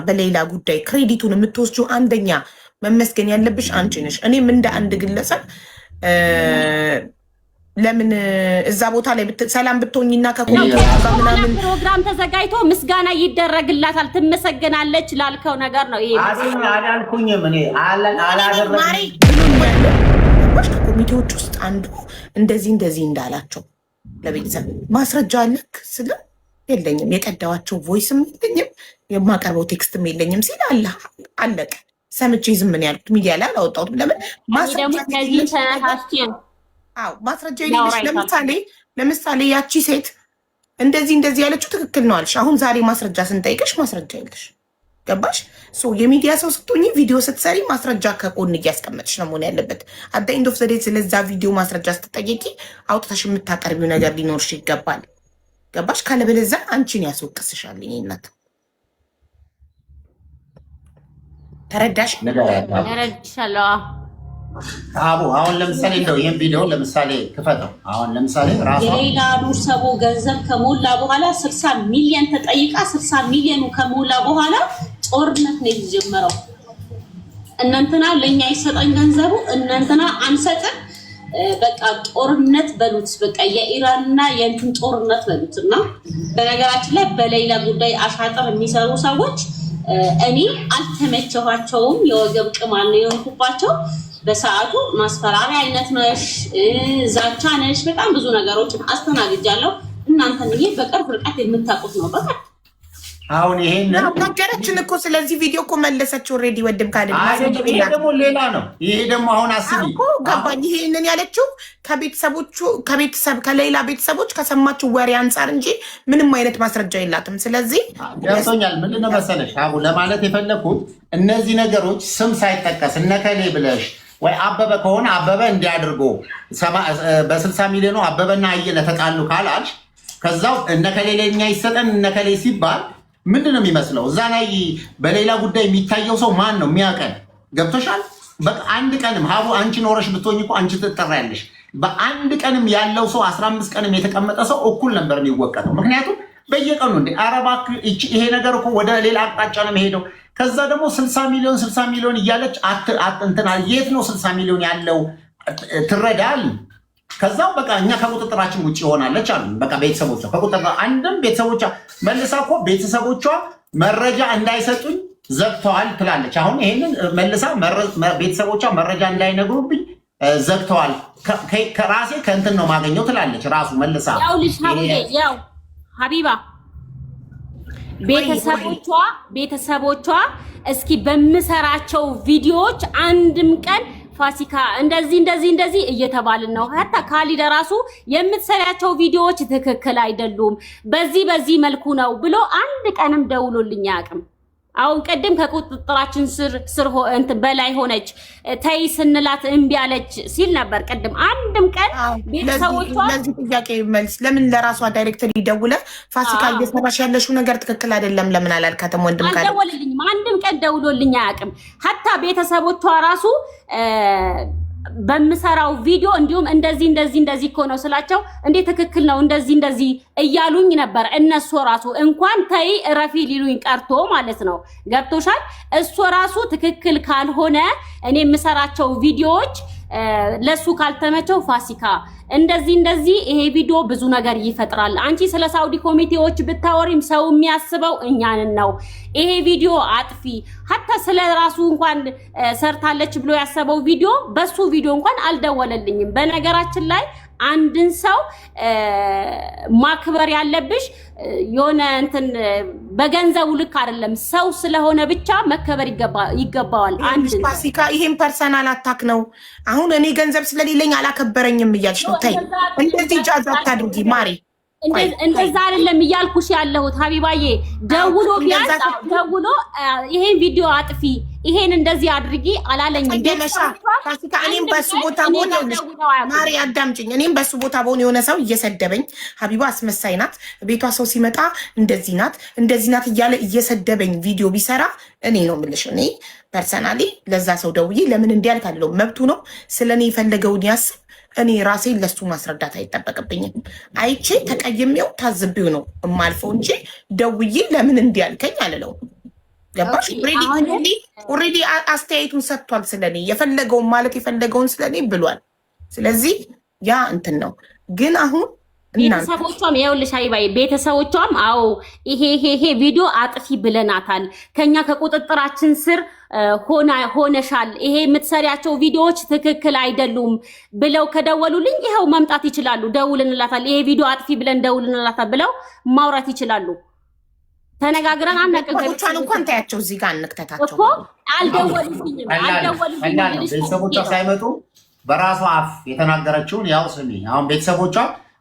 በሌላ ጉዳይ ክሬዲቱን የምትወስጂው አንደኛ መመስገን ያለብሽ አንቺ ነሽ። እኔም እንደ አንድ ግለሰብ ለምን እዛ ቦታ ላይ ሰላም ብትሆኝና ምናምን ፕሮግራም ተዘጋጅቶ ምስጋና ይደረግላታል፣ ትመሰገናለች ላልከው ነገር ነው ይሄ። አላልኩኝም እኔ አላደረግኩኝ። ከኮሚቴዎች ውስጥ አንዱ እንደዚህ እንዳላቸው ለቤተሰብ ማስረጃ አለክ ስለ የለኝም፣ የቀዳዋቸው ቮይስም የለኝም፣ የማቀርበው ቴክስትም የለኝም ሲል አለቀ። ሰምቼ ዝም ምን ያልኩት ሚዲያ ላይ አላወጣሁትም። ለምን ማስረጃ የሌለሽ ለምሳሌ ያቺ ሴት እንደዚህ ያለችው ትክክል ነው አልሽ። አሁን ዛሬ ማስረጃ ስንጠይቅሽ ማስረጃ የለሽ። ገባሽ? የሚዲያ ሰው ስትሆኚ ቪዲዮ ስትሰሪ ማስረጃ ከጎን እያስቀመጥሽ ነው መሆን ያለበት። አት ኤንድ ኦፍ ዘ ዴይ ስለዛ ቪዲዮ ማስረጃ ስትጠየቂ አውጥተሽ የምታቀርቢው ነገር ሊኖርሽ ይገባል። ገባሽ? ካለበለዚያ አንቺን ያስወቅስሻል። ይሄናት ተረዳሽ? ተረድሻለሁ። አሁን ለምሳሌ እንደው ይሄን ቪዲዮ ለምሳሌ ክፈተው። አሁን ለምሳሌ ራሱ የሌላ ዱርሰቦ ገንዘብ ከሞላ በኋላ 60 ሚሊዮን ተጠይቃ 60 ሚሊዮኑ ከሞላ በኋላ ጦርነት ነው የተጀመረው። እናንተና ለኛ ይሰጣን ገንዘቡ እናንተና አንሰጥም፣ በቃ ጦርነት በሉት። በቃ የኢራንና የእንትን ጦርነት በሉትና በነገራችን ላይ በሌላ ጉዳይ አሻጥር የሚሰሩ ሰዎች እኔ አልተመቸኋቸውም። የወገብ ቅማል ነው የሆንኩባቸው። በሰዓቱ ማስፈራሪያ አይነት ነሽ፣ ዛቻ ነሽ፣ በጣም ብዙ ነገሮችን አስተናግጃለሁ። እናንተን ይሄ በቅርብ ርቀት የምታውቁት ነው። በቃ አሁን ይሄን ነገረችን እኮ ስለዚህ ቪዲዮ እኮ መለሰች። ኦልሬዲ ወድም ካለ ይሄ ደግሞ ሌላ ነው። ይሄ ደግሞ አሁን አስቢ እኮ ገባኝ። ይሄንን ያለችው ከቤተሰብ ከሌላ ቤተሰቦች ከሰማችው ወሬ አንጻር እንጂ ምንም አይነት ማስረጃ የላትም። ስለዚህ ገብቶኛል። ምንድነው መሰለሽ አሁን ለማለት የፈለኩት እነዚህ ነገሮች ስም ሳይጠቀስ እነከሌ ብለሽ ወይ አበበ ከሆነ አበበ እንዲያድርጎ በ60 ሚሊዮኑ አበበና አየለ ተጣሉ ካላልሽ ከዛው እነከሌ ለኛ ይሰጠን እነከሌ ሲባል ምንድነው የሚመስለው? እዛ ላይ በሌላ ጉዳይ የሚታየው ሰው ማን ነው የሚያቀን? ገብቶሻል? በቃ አንድ ቀንም ሀቡ አንቺ ኖረሽ ብትሆኝ እኮ አንቺ ትጠራያለሽ። በአንድ ቀንም ያለው ሰው 15 ቀንም የተቀመጠ ሰው እኩል ነበር የሚወቀተው። ምክንያቱም በየቀኑ እንደ አረባክ ይሄ ነገር እኮ ወደ ሌላ አቅጣጫ ነው የሚሄደው። ከዛ ደግሞ 60 ሚሊዮን እያለች እንትና የት ነው 60 ሚሊዮን ያለው ትረዳል። ከዛው በቃ እኛ ከቁጥጥራችን ውጭ ሆናለች አሉ። በቃ ቤተሰቦቿ ከቁጥጥር አንድም ቤተሰቦቿ መልሳ እኮ ቤተሰቦቿ መረጃ እንዳይሰጡኝ ዘግተዋል ትላለች። አሁን ይሄንን መልሳ ቤተሰቦቿ መረጃ እንዳይነግሩብኝ ዘግተዋል፣ ከራሴ ከእንትን ነው ማገኘው ትላለች። ራሱ መልሳ ያው ሀቢባ ቤተሰቦቿ እስኪ በምሰራቸው ቪዲዮዎች አንድም ቀን ፋሲካ እንደዚህ እየተባልን ነው። ሀታ ካሊድ ራሱ የምትሰሪያቸው ቪዲዮዎች ትክክል አይደሉም፣ በዚህ መልኩ ነው ብሎ አንድ ቀንም ደውሎልኝ አያውቅም። አሁን ቀደም ከቁጥጥራችን ስር በላይ ሆነች ተይ ስንላት እምቢ አለች ሲል ነበር። ቀደም አንድም ቀን ቤተሰቦቿ ለዚህ ጥያቄ መልስ ለምን ለራሷ ዳይሬክተር ይደውለ ፋሲካ እየሰራሽ ያለሽው ነገር ትክክል አይደለም ለምን አላልካተም? ወንድም ካለ አልደወለልኝም፣ አንድም ቀን ደውሎልኝ አያውቅም። ሀታ ቤተሰቦቿ ራሱ በምሰራው ቪዲዮ እንዲሁም እንደዚህ እኮ ነው ስላቸው እንዴ ትክክል ነው እንደዚህ እያሉኝ ነበር። እነሱ ራሱ እንኳን ተይ እረፊ ሊሉኝ ቀርቶ ማለት ነው። ገብቶሻል? እሱ ራሱ ትክክል ካልሆነ እኔ የምሰራቸው ቪዲዮዎች ለሱ ካልተመቸው ፋሲካ እንደዚህ ይሄ ቪዲዮ ብዙ ነገር ይፈጥራል። አንቺ ስለ ሳውዲ ኮሚቴዎች ብታወሪም ሰው የሚያስበው እኛንን ነው። ይሄ ቪዲዮ አጥፊ ሀታ ስለ ራሱ እንኳን ሰርታለች ብሎ ያሰበው ቪዲዮ በሱ ቪዲዮ እንኳን አልደወለልኝም። በነገራችን ላይ አንድን ሰው ማክበር ያለብሽ የሆነ እንትን በገንዘቡ ልክ አይደለም። ሰው ስለሆነ ብቻ መከበር ይገባዋል። አንድ ፋሲካ ይሄን ፐርሰናል አታክ ነው። አሁን እኔ ገንዘብ ስለሌለኝ አላከበረኝም እያልሽ ነው። ተይ እንደዚህ ጃዛ አታድርጊ ማሪ። እንደዛ አይደለም እያልኩሽ ያለሁት ሀቢባዬ። ደውሎ ይሄን ቪዲዮ አጥፊ ይሄን እንደዚህ አድርጊ አላለኝም። ፋሲካ እኔም በሱ ቦታ ሆነ ማሪ አዳምጪኝ። እኔም በሱ ቦታ ሆነ የሆነ ሰው እየሰደበኝ ሀቢባ አስመሳይ ናት፣ ቤቷ ሰው ሲመጣ እንደዚህ ናት እያለ እየሰደበኝ ቪዲዮ ቢሰራ እኔ ነው የምልሽ። እኔ ፐርሰናሊ ለዛ ሰው ደውዬ ለምን እንዲያልክ አለው መብቱ ነው። ስለኔ የፈለገውን ያስብ። እኔ ራሴን ለሱ ማስረዳት አይጠበቅብኝም። አይቼ ተቀይሜው ታዝቤው ነው የማልፈው እንጂ ደውዬ ለምን እንዲያልከኝ አልለው። ገባሽ? ኦልሬዲ አስተያየቱን ሰጥቷል ስለኔ የፈለገውን ማለት የፈለገውን ስለኔ ብሏል። ስለዚህ ያ እንትን ነው። ግን አሁን ቤተሰቦቿም ይኸውልሽ አይባይ ቤተሰቦቿም አዎ ይሄ ቪዲዮ አጥፊ ብለናታል፣ ከኛ ከቁጥጥራችን ስር ሆነሻል፣ ይሄ የምትሰሪያቸው ቪዲዮዎች ትክክል አይደሉም ብለው ከደወሉልኝ ይኸው መምጣት ይችላሉ። ደውልንላታል፣ ይሄ ቪዲዮ አጥፊ ብለን ደውልንላታል ብለው ማውራት ይችላሉ። ተነጋግረን አናቀቀቻን እንኳን ታያቸው እዚህ ጋር አንክተታቸው እኮ አልደወሉልኝም። ቤተሰቦቿ ሳይመጡ በራሷ አፍ የተናገረችውን ያው ስሚ። አሁን ቤተሰቦቿ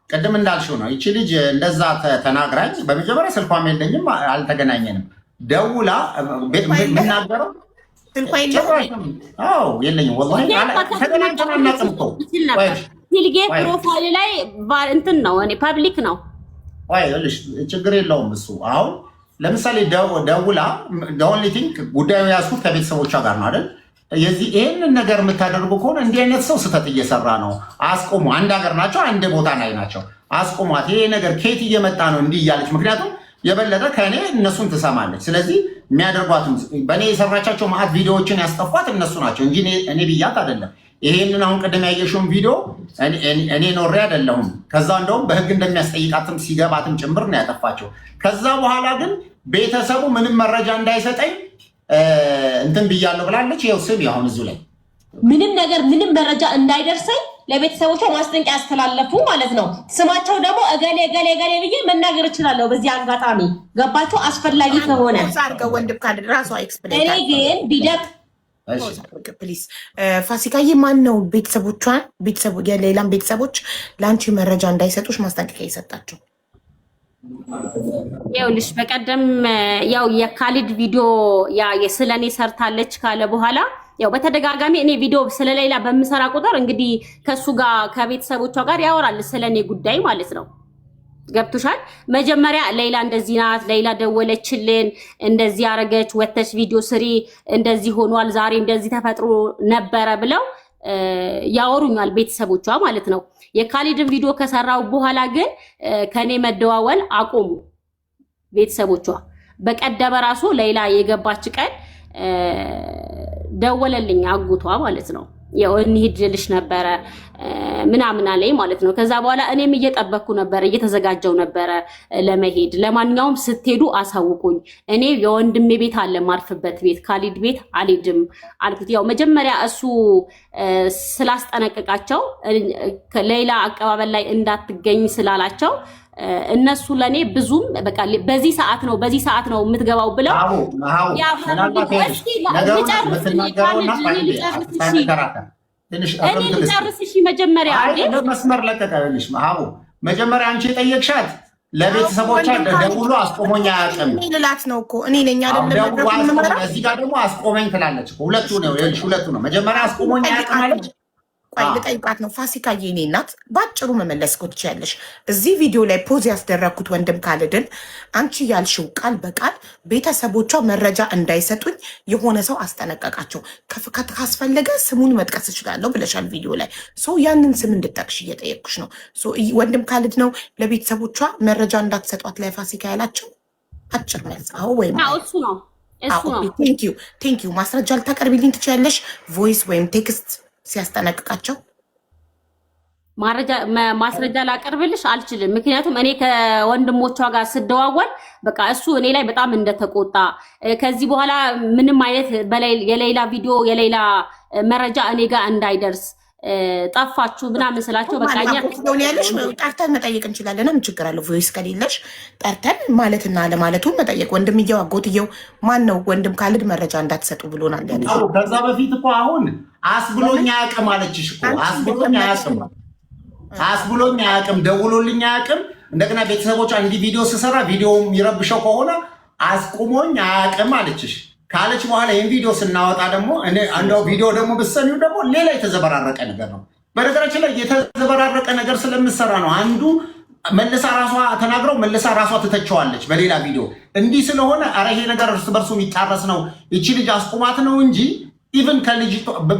ቅድም እንዳልሽው ነው። ይቺ ልጅ እንደዛ ተናግራኝ፣ በመጀመሪያ ስልኳም የለኝም አልተገናኘንም። ደውላ የምናገረው የለኝም ወላሂ ተገናኝተን አናውቅም እኮ ሲልጌ ፕሮፋይል ላይ እንትን ነው እኔ ፐብሊክ ነው። ችግር የለውም እሱ። አሁን ለምሳሌ ደውላ ኦንሊ ቲንክ ጉዳዩ ያዝኩት ከቤተሰቦቿ ጋር ነው አይደል? ይህንን ነገር የምታደርጉ ከሆነ እንዲህ አይነት ሰው ስህተት እየሰራ ነው፣ አስቆሙ። አንድ ሀገር ናቸው፣ አንድ ቦታ ላይ ናቸው፣ አስቆሟት። ይሄ ነገር ከየት እየመጣ ነው እንዲህ እያለች፣ ምክንያቱም የበለጠ ከእኔ እነሱን ትሰማለች። ስለዚህ የሚያደርጓትም በእኔ የሰራቻቸው ማዕት ቪዲዮዎችን ያስጠፏት እነሱ ናቸው እንጂ እኔ ብያት አይደለም። ይሄንን አሁን ቅድም ያየሽውን ቪዲዮ እኔ ኖሬ አይደለሁም። ከዛ እንደውም በህግ እንደሚያስጠይቃትም ሲገባትም ጭምር ነው ያጠፋቸው። ከዛ በኋላ ግን ቤተሰቡ ምንም መረጃ እንዳይሰጠኝ እንትን ብያለሁ ብላለች። ይኸው ስም አሁን እዚሁ ላይ ምንም መረጃ እንዳይደርሰኝ ለቤተሰቦቿ ማስጠንቀቂያ ያስተላለፉ ማለት ነው። ስማቸው ደግሞ እገሌ እገሌ እገሌ ብዬ መናገር እችላለሁ በዚህ አጋጣሚ። ገባችሁ? አስፈላጊ ከሆነ ወንድም ካለ ራሷ ኤክስፕሌን። እኔ ግን ቢደቅ ፕሊዝ ፋሲካዬ፣ ማን ነው የሌላም ቤተሰቦች ለአንቺ መረጃ እንዳይሰጡሽ ማስጠንቀቂያ የሰጣቸው? ይኸውልሽ በቀደም ያው የካሊድ ቪዲዮ ስለኔ ሰርታለች ካለ በኋላ ያው በተደጋጋሚ እኔ ቪዲዮ ስለሌላ በምሰራ ቁጥር እንግዲህ ከሱ ጋር ከቤተሰቦቿ ጋር ያወራል ስለኔ ጉዳይ ማለት ነው። ገብቶሻል? መጀመሪያ ሌላ እንደዚህ ናት፣ ሌላ ደወለችልን፣ እንደዚህ አረገች፣ ወተሽ ቪዲዮ ስሪ፣ እንደዚህ ሆኗል፣ ዛሬ እንደዚህ ተፈጥሮ ነበረ ብለው ያወሩኛል ቤተሰቦቿ ማለት ነው። የካሊድን ቪዲዮ ከሰራው በኋላ ግን ከኔ መደዋወል አቆሙ ቤተሰቦቿ። በቀደመ ራሱ ሌላ የገባች ቀን ደወለልኝ አጉቷ ማለት ነው። ያው እንሂድ ልሽ ነበረ ምናምን አለኝ ማለት ነው። ከዛ በኋላ እኔም እየጠበቅኩ ነበረ፣ እየተዘጋጀው ነበረ ለመሄድ። ለማንኛውም ስትሄዱ አሳውቁኝ፣ እኔ የወንድሜ ቤት አለ ማርፍበት ቤት፣ ካሊድ ቤት አልሄድም አልኩት። ያው መጀመሪያ እሱ ስላስጠነቀቃቸው ሌላ አቀባበል ላይ እንዳትገኝ ስላላቸው እነሱ ለኔ ብዙም በቃ በዚህ ሰዓት ነው የምትገባው ብለው ልጨርስሽ መጀመሪያ መስመር ለቀቀልሽ። መጀመሪያ አንቺ የጠየቅሻት ለቤተሰቦቿ ደውሎ አስቆሞኝ አያውቅም ልላት ነው እኮ እኔ ነኝ አይደለም። እዚህ ጋር ደግሞ አስቆመኝ ትላለች። ሁለቱ ነው። መጀመሪያ አስቆሞኝ አያውቅም አለች። ልጠይቃት ነው ፋሲካዬ፣ እኔ እናት ባጭሩ መመለስ እኮ ትችያለሽ። እዚህ ቪዲዮ ላይ ፖዝ ያስደረግኩት ወንድም ካሊድን አንቺ ያልሽው ቃል በቃል ቤተሰቦቿ መረጃ እንዳይሰጡኝ የሆነ ሰው አስጠነቀቃቸው፣ ካስፈለገ ስሙን መጥቀስ እችላለሁ ብለሻል ቪዲዮ ላይ። ያንን ስም እንድጠቅሽ እየጠየቅኩሽ ነው። ወንድም ካሊድ ነው ለቤተሰቦቿ መረጃ እንዳትሰጧት ላይ ፋሲካ ያላቸው? አጭር መልስ አዎ ወይም እሱ ነው። ቴንኪዩ። ማስረጃ ልታቀርቢልኝ ትችያለሽ? ቮይስ ወይም ቴክስት ሲያስጠነቅቃቸው ማስረጃ ላቀርብልሽ አልችልም። ምክንያቱም እኔ ከወንድሞቿ ጋር ስደዋወል በቃ እሱ እኔ ላይ በጣም እንደተቆጣ ከዚህ በኋላ ምንም አይነት የሌላ ቪዲዮ የሌላ መረጃ እኔ ጋር እንዳይደርስ ጠፋችሁ ምናምን ስላቸው በቃ ያለሽ ጠርተን መጠየቅ እንችላለን። ምን ችግር አለው? ቮይስ ከሌለሽ ጠርተን ማለትና ለማለቱን መጠየቅ። ወንድምየው አጎትየው ማን ነው? ወንድም ካሊድ መረጃ እንዳትሰጡ ብሎናል ያለሽ። ከዛ በፊት እኮ አሁን አስብሎኝ አያውቅም አለችሽ እኮ። አስብሎኝ አያውቅም፣ ደውሎልኝ አያውቅም። እንደገና ቤተሰቦቿ እንዲህ ቪዲዮ ስሰራ ቪዲዮ የሚረብሸው ከሆነ አስቁሞኝ አያውቅም አለችሽ። ካለች በኋላ ይህን ቪዲዮ ስናወጣ ደግሞ አንዳው ቪዲዮ ደግሞ ብትሰሚው ደግሞ ሌላ የተዘበራረቀ ነገር ነው። በነገራችን ላይ የተዘበራረቀ ነገር ስለምሰራ ነው። አንዱ መልሳ ራሷ ተናግረው መልሳ ራሷ ትተቸዋለች በሌላ ቪዲዮ። እንዲህ ስለሆነ ኧረ ይሄ ነገር እርስ በርሱ የሚጣረስ ነው፣ ይቺ ልጅ አስቁማት ነው እንጂ ኢቭን ከልጅ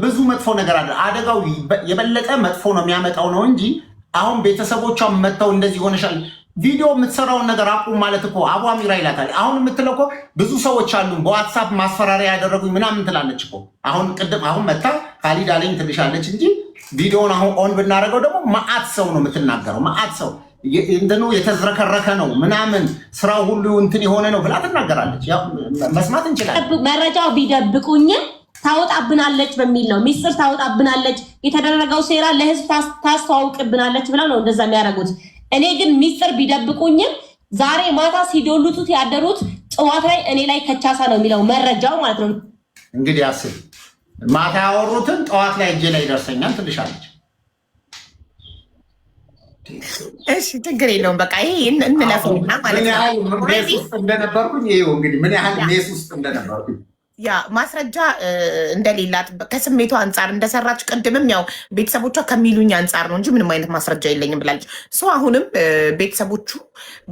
ብዙ መጥፎ ነገር አለ። አደጋው የበለጠ መጥፎ ነው የሚያመጣው ነው እንጂ አሁን ቤተሰቦቿ መጥተው እንደዚህ ሆነሻል ቪዲዮ የምትሰራውን ነገር አቁም ማለት እኮ አቧሚራ ይላታል። አሁን የምትለው እኮ ብዙ ሰዎች አሉ በዋትሳፕ ማስፈራሪያ ያደረጉኝ ምናምን ትላለች እኮ። አሁን መታ ካሊድ አለኝ ትልሻለች እንጂ ቪዲዮውን አሁን ኦን ብናደርገው ደግሞ መዓት ሰው ነው የምትናገረው። መዓት ሰው እንትኑ የተዝረከረከ ነው ምናምን ስራው ሁሉ እንትን የሆነ ነው ብላ ትናገራለች። መስማት እንችላለን። መረጃው ቢደብቁኝም ታወጣብናለች በሚል ነው። ሚስጥር ታወጣብናለች፣ የተደረገው ሴራ ለህዝብ ታስተዋውቅብናለች ብለው ነው እንደዛ የሚያደርጉት። እኔ ግን ሚስጥር ቢደብቁኝም ዛሬ ማታ ሲዶሉቱት ያደሩት ጠዋት ላይ እኔ ላይ ከቻሳ ነው የሚለው መረጃው ማለት ነው። እንግዲህ አስብ፣ ማታ ያወሩትን ጠዋት ላይ እጄ ላይ ይደርሰኛል ትልሻለች። እሺ ችግር የለውም። በቃ ይሄ እንለፈውና ማለት ነው። ሜስ ውስጥ እንደነበርኩኝ ይኸው እንግዲህ ምን ያህል ሜስ ውስጥ እንደነበርኩኝ ያ ማስረጃ እንደሌላት ከስሜቷ አንጻር እንደሰራች ቅድምም ያው ቤተሰቦቿ ከሚሉኝ አንጻር ነው እንጂ ምንም አይነት ማስረጃ የለኝም ብላለች። አሁንም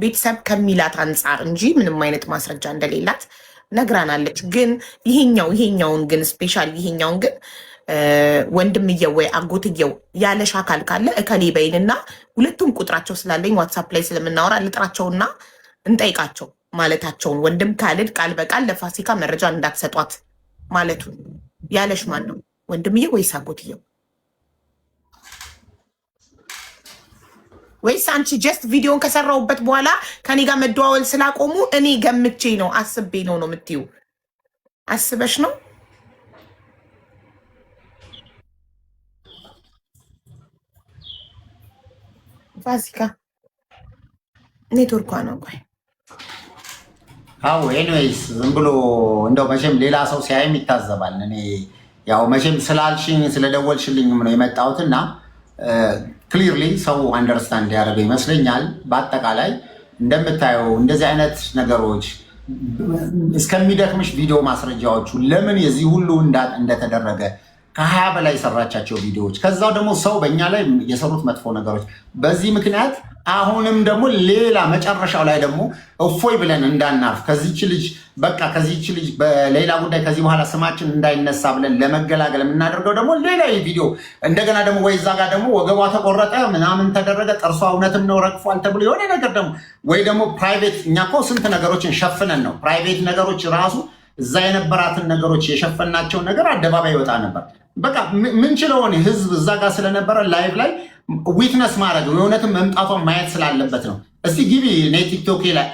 ቤተሰብ ከሚላት አንጻር እንጂ ምንም አይነት ማስረጃ እንደሌላት ነግራናለች። ግን ይሄኛውን ግን ስፔሻል ይሄኛውን ግን ወንድምየው ወይ አጎትየው ያለሽ አካል ካለ እከሌ በይንና ሁለቱም ቁጥራቸው ስላለኝ ዋትሳፕ ላይ ስለምናወራ ልጥራቸውና እንጠይቃቸው ማለታቸውን ወንድም ካልድ ቃል በቃል ለፋሲካ መረጃ እንዳትሰጧት ማለቱ ያለሽ ማን ነው? ወንድምየው ወይስ አጎትየው? ወይስ አንቺ ጀስት ቪዲዮን ከሰራውበት በኋላ ከኔ ጋር መደዋወል ስላቆሙ እኔ ገምቼ ነው አስቤ ነው የምትይው? አስበሽ ነው? ፋሲካ ኔትወርኳ ነው። ቆይ አዎ ኤኒዌይስ ዝም ብሎ እንደው መቼም ሌላ ሰው ሲያይም ይታዘባል። እኔ ያው መቼም ስላልሽኝ ስለደወልሽልኝም ነው የመጣሁትና ክሊርሊ ሰው አንደርስታንድ ያደረገ ይመስለኛል። በአጠቃላይ እንደምታየው እንደዚህ አይነት ነገሮች እስከሚደክምሽ ቪዲዮ ማስረጃዎቹ ለምን የዚህ ሁሉ እንደተደረገ ከ20 በላይ የሰራቻቸው ቪዲዮዎች ከዛው ደግሞ ሰው በእኛ ላይ የሰሩት መጥፎ ነገሮች በዚህ ምክንያት አሁንም ደግሞ ሌላ መጨረሻው ላይ ደግሞ እፎይ ብለን እንዳናርፍ ከዚች ልጅ በሌላ ጉዳይ ከዚህ በኋላ ስማችን እንዳይነሳ ብለን ለመገላገል የምናደርገው ደግሞ ሌላ ቪዲዮ እንደገና ደግሞ ወይ እዛ ጋር ደግሞ ወገቧ ተቆረጠ ምናምን ተደረገ ጥርሷ እውነትም ነው ረግፏል ተብሎ የሆነ ነገር ደግሞ ወይ ደግሞ ፕራይቬት እኛ እኮ ስንት ነገሮችን ሸፍነን ነው ፕራይቬት ነገሮች ራሱ እዛ የነበራትን ነገሮች የሸፈናቸውን ነገር አደባባይ ይወጣ ነበር። በቃ ምንችለውን ህዝብ እዛ ጋር ስለነበረ ላይቭ ላይ ዊትነስ ማድረግ የእውነትም መምጣቷን ማየት ስላለበት ነው። እስቲ ግቢ እኔ ቲክቶክ ላይ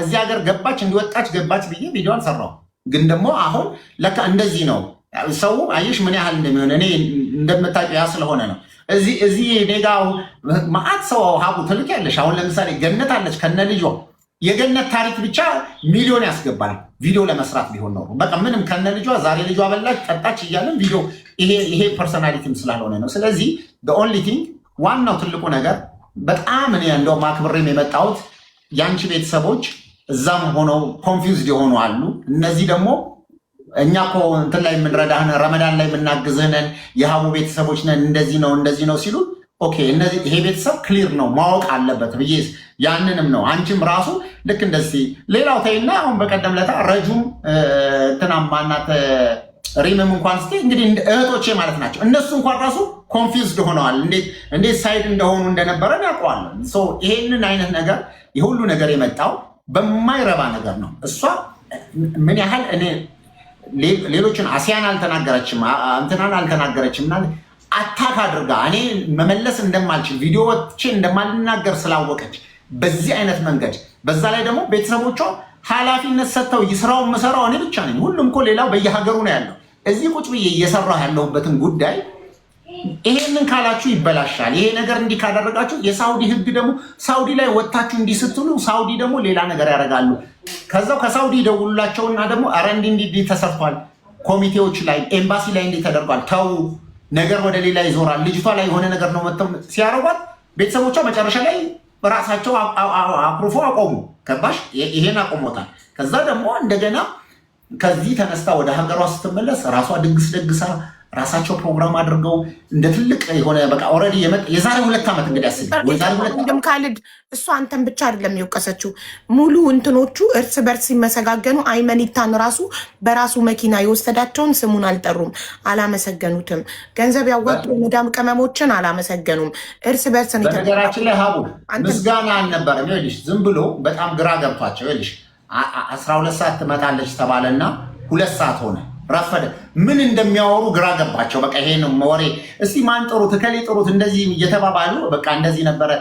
እዚህ ሀገር ገባች እንዲወጣች ገባች ብዬ ቪዲዮን ሰራው። ግን ደግሞ አሁን ለካ እንደዚህ ነው ሰው አየሽ ምን ያህል እንደሚሆን እኔ እንደምታውቂው ያ ስለሆነ ነው። እዚህ እኔ ጋ ማአት ሰው ሀቡ ትልቅ ያለሽ አሁን ለምሳሌ ገነት አለች ከነ ልጇ የገነት ታሪክ ብቻ ሚሊዮን ያስገባል ቪዲዮ ለመስራት ቢሆን ነው። በቃ ምንም ከነ ልጇ ዛሬ ልጇ በላች ጠጣች እያለን ቪዲዮ ይሄ ፐርሶናሊቲም ስላልሆነ ነው። ስለዚህ ኦንሊ ቲንግ ዋናው ትልቁ ነገር በጣም እኔ እንደውም አክብሬም የመጣሁት የአንቺ ቤተሰቦች እዛም ሆነው ኮንፊውዝድ የሆኑ አሉ። እነዚህ ደግሞ እኛ እኮ እንትን ላይ የምንረዳህን ረመዳን ላይ የምናግዝህነን የሀቡ ቤተሰቦች ነን እንደዚህ ነው ሲሉ ኦኬ ይሄ ቤተሰብ ክሊር ነው ማወቅ አለበት ብዬ ያንንም ነው አንቺም ራሱ ልክ እንደዚህ ሌላው ተይና አሁን በቀደም ለታ ረጁም እንትና ማናት ሪምም እንኳን እስቲ እንግዲህ እህቶቼ ማለት ናቸው እነሱ እንኳን ራሱ ኮንፊውዝድ ሆነዋል። እንዴት ሳይድ እንደሆኑ እንደነበረ ያውቀዋል። ይሄንን አይነት ነገር የሁሉ ነገር የመጣው በማይረባ ነገር ነው። እሷ ምን ያህል እኔ ሌሎችን አሲያን አልተናገረችም እንትናን አልተናገረችም አታክ አድርጋ እኔ መመለስ እንደማልችል ቪዲዮዎቼ እንደማልናገር ስላወቀች በዚህ አይነት መንገድ በዛ ላይ ደግሞ ቤተሰቦቿ ኃላፊነት ሰጥተው ይስራው መሰራው እኔ ብቻ ነኝ። ሁሉም እኮ ሌላው በየሀገሩ ነው ያለው። እዚህ ቁጭ ብዬ እየሰራሁ ያለሁበትን ጉዳይ ይሄንን ካላችሁ ይበላሻል። ይሄ ነገር እንዲህ ካደረጋችሁ የሳውዲ ህግ ደግሞ ሳውዲ ላይ ወጣችሁ እንዲህ ስትሉ ሳውዲ ደግሞ ሌላ ነገር ያደርጋሉ። ከዛው ከሳውዲ ደውሉላቸውና ደግሞ ኧረ እንዲህ ተሰርቷል፣ ኮሚቴዎች ላይ ኤምባሲ ላይ እንዲህ ተደርጓል፣ ተው ነገር ወደ ሌላ ይዞራል፣ ልጅቷ ላይ የሆነ ነገር ነው መጥተው ሲያረጓት ቤተሰቦቿ መጨረሻ ላይ ራሳቸው አፕሩፎ አቆሙ። ገባሽ? ይሄን አቆሞታል። ከዛ ደግሞ እንደገና ከዚህ ተነስታ ወደ ሀገሯ ስትመለስ ራሷ ድግስ ደግሳ ራሳቸው ፕሮግራም አድርገው እንደ ትልቅ የሆነ በቃ ኦልሬዲ የዛሬ 2 ዓመት እንግዲህ አስብ ካልድ እሱ አንተን ብቻ አይደለም የወቀሰችው ሙሉ እንትኖቹ እርስ በርስ ሲመሰጋገኑ አይመኒታን ራሱ በራሱ መኪና የወሰዳቸውን ስሙን አልጠሩም፣ አላመሰገኑትም። ገንዘብ ያወጡ መዳም ቅመሞችን አላመሰገኑም። እርስ በርስ ነገራችን ላይ ሀቡ ምስጋና አልነበረም። ይኸውልሽ ዝም ብሎ በጣም ግራ ገብቷቸው ይኸውልሽ 12 ሰዓት ትመጣለች ተባለና 2 ሰዓት ሆነ ረፈደ። ምን እንደሚያወሩ ግራ ገባቸው። በቃ ይሄ ነው ወሬ። እስቲ ማን ጥሩት እከሌ ጥሩት እንደዚህ እየተባባሉ በቃ እንደዚህ ነበረ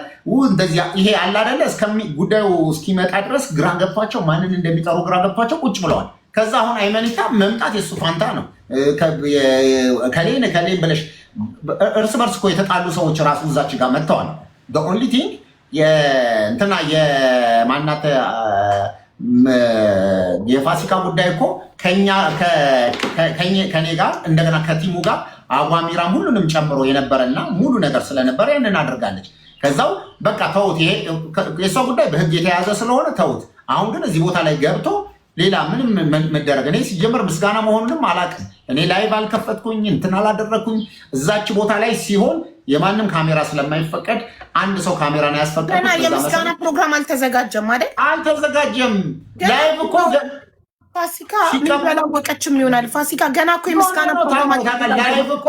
እንደዚህ ይሄ አለ አይደለ ጉዳዩ እስኪመጣ ድረስ ግራ ገብቷቸው ማንን እንደሚጠሩ ግራ ገብቷቸው ቁጭ ብለዋል። ከዛ አሁን አይመኒታ መምጣት የሱ ፋንታ ነው። ከሌን ብለሽ እርስ በርስ እኮ የተጣሉ ሰዎች ራሱ እዛች ጋር መጥተዋል። ኦንሊ ቲንግ እንትና የማናት የፋሲካ ጉዳይ እኮ ከኔ ጋር እንደገና ከቲሙ ጋር አጓሚራም ሁሉንም ጨምሮ የነበረና ሙሉ ነገር ስለነበረ ያንን አድርጋለች። ከዛው በቃ ተውት፣ ይሄ የሷ ጉዳይ በህግ የተያዘ ስለሆነ ተውት። አሁን ግን እዚህ ቦታ ላይ ገብቶ ሌላ ምንም መደረግ እኔ ሲጀምር ምስጋና መሆኑንም አላውቅም። እኔ ላይቭ አልከፈትኩኝ እንትን አላደረግኩኝ። እዛች ቦታ ላይ ሲሆን የማንም ካሜራ ስለማይፈቀድ አንድ ሰው ካሜራ ነው ያስፈቀደ። ገና የምስጋና ፕሮግራም አልተዘጋጀም አይደል? አልተዘጋጀም። ላይቭ እኮ ፋሲካ የሚበላወቀችም ይሆናል። ፋሲካ ገና እኮ የምስጋና ፕሮግራም ላይቭ እኮ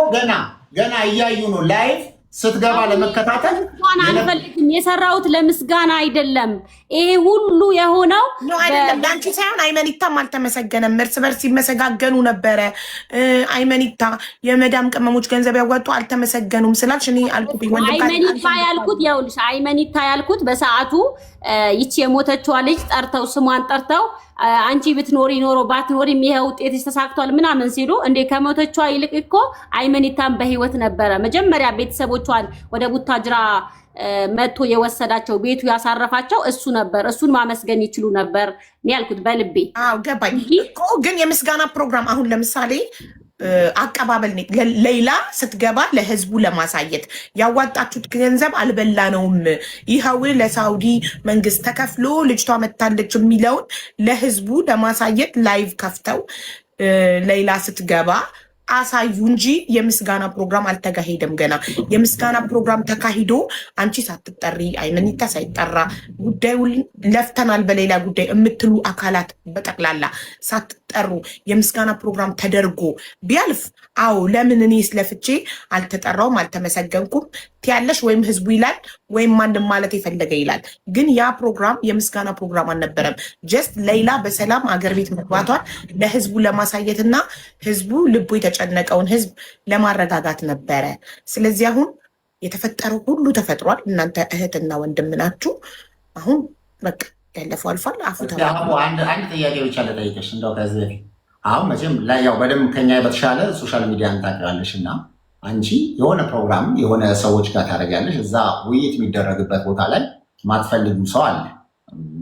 ገና እያዩ ነው። ላይቭ ስትገባ ለመከታተል አልፈልግም። የሰራሁት ለምስጋና አይደለም። ይሄ ሁሉ የሆነው አይደለም ለአንቺ ሳይሆን አይመኒታም አልተመሰገነም። እርስ በርስ ሲመሰጋገኑ ነበረ። አይመኒታ የመዳም ቅመሞች ገንዘብ ያወጡ አልተመሰገኑም ስላልሽ እኔ አልኩኝ። አይመኒታ ያልኩት ይኸውልሽ፣ አይመኒታ ያልኩት በሰዓቱ ይቺ የሞተችዋ ልጅ ጠርተው ስሟን ጠርተው አንቺ ብትኖሪ ኖሮ ባትኖሪም ይሄ ውጤትሽ ተሳክቷል ምናምን ሲሉ እንዴ ከሞተችዋ ይልቅ እኮ አይመኒታም በህይወት ነበረ። መጀመሪያ ቤተሰቦቿን ወደ ቡታጅራ መጥቶ የወሰዳቸው ቤቱ ያሳረፋቸው እሱ ነበር። እሱን ማመስገን ይችሉ ነበር ያልኩት በልቤ። አዎ ገባኝ እኮ። ግን የምስጋና ፕሮግራም አሁን ለምሳሌ አቀባበል ሌላ ስትገባ ለህዝቡ ለማሳየት ያዋጣችሁት ገንዘብ አልበላነውም፣ ይኸው ለሳውዲ መንግስት ተከፍሎ ልጅቷ መታለች የሚለውን ለህዝቡ ለማሳየት ላይቭ ከፍተው ሌላ ስትገባ አሳዩ እንጂ የምስጋና ፕሮግራም አልተካሄደም። ገና የምስጋና ፕሮግራም ተካሂዶ አንቺ ሳትጠሪ አይመኒታ ሳይጠራ ጉዳዩን ለፍተናል በሌላ ጉዳይ የምትሉ አካላት በጠቅላላ ሳትጠሩ የምስጋና ፕሮግራም ተደርጎ ቢያልፍ አዎ ለምን እኔ ስለፍቼ አልተጠራውም አልተመሰገንኩም ትያለሽ፣ ወይም ህዝቡ ይላል ወይም ማንም ማለት የፈለገ ይላል። ግን ያ ፕሮግራም የምስጋና ፕሮግራም አልነበረም። ጀስት ሌላ በሰላም አገር ቤት መግባቷን ለህዝቡ ለማሳየትና ህዝቡ ልቡ የተጨነቀውን ህዝብ ለማረጋጋት ነበረ። ስለዚህ አሁን የተፈጠረው ሁሉ ተፈጥሯል። እናንተ እህትና ወንድም ናችሁ። አሁን በቃ ያለፈው አልፏል። አንድ ጥያቄ ብቻ ልጠይቅሽ እንደው ከዚህ በፊት አሁን መቼም ላይ ያው በደንብ ከኛ በተሻለ ሶሻል ሚዲያን ታውቂዋለሽ እና አንቺ የሆነ ፕሮግራም የሆነ ሰዎች ጋር ታደርጊያለሽ። እዛ ውይይት የሚደረግበት ቦታ ላይ ማትፈልጊው ሰው አለ።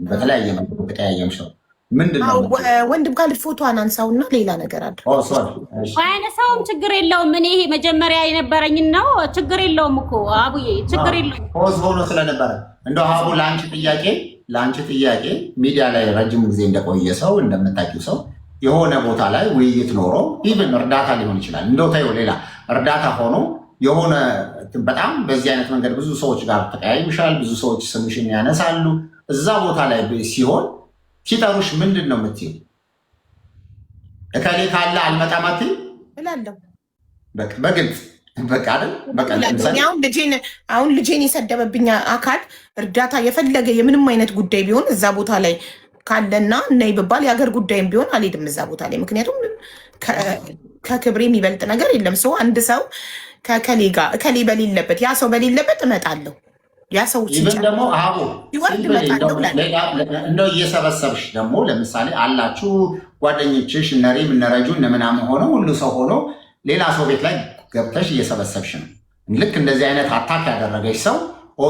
በተለያየ መንገድ ተቀያየምሽ ነው ምንድነው? ወንድም ካልድ ፎቶ አናንሳውና ሌላ ነገር አለ። አያነሳውም፣ ችግር የለውም። እኔ ይሄ መጀመሪያ የነበረኝ ነው። ችግር የለውም እኮ አቡዬ፣ ችግር የለውም። ፖዝ ሆኖ ስለነበረ እንደው አቡ ለአንቺ ጥያቄ ሚዲያ ላይ ረጅም ጊዜ እንደቆየ ሰው እንደምታውቂው ሰው የሆነ ቦታ ላይ ውይይት ኖሮ ኢቭን እርዳታ ሊሆን ይችላል። እንደው ታዩ ሌላ እርዳታ ሆኖ የሆነ በጣም በዚህ አይነት መንገድ ብዙ ሰዎች ጋር ተቀያይምሻል። ብዙ ሰዎች ስምሽን ያነሳሉ። እዛ ቦታ ላይ ሲሆን ሲጠሩሽ ምንድን ነው የምትይው? እከሌ ካለ አልመጣም አትይም እላለሁ። በግልጽ በቃ አይደል? በቃ አሁን ልጄን የሰደበብኝ አካል እርዳታ የፈለገ የምንም አይነት ጉዳይ ቢሆን እዛ ቦታ ላይ ካለና እና ይባል የሀገር ጉዳይም ቢሆን አልሄድም እዛ ቦታ ላይ። ምክንያቱም ከክብሬ የሚበልጥ ነገር የለም። ሰው አንድ ሰው ከከሌ ጋር እከሌ በሌለበት ያ ሰው በሌለበት እመጣለሁ። ያ ሰው ደግሞ እንደው እየሰበሰብሽ ደግሞ ለምሳሌ አላችሁ ጓደኞችሽ እነሪም እነረጁ እነምናምን ሆነው ሁሉ ሰው ሆኖ ሌላ ሰው ቤት ላይ ገብተሽ እየሰበሰብሽ ነው። ልክ እንደዚህ አይነት አታክ ያደረገች ሰው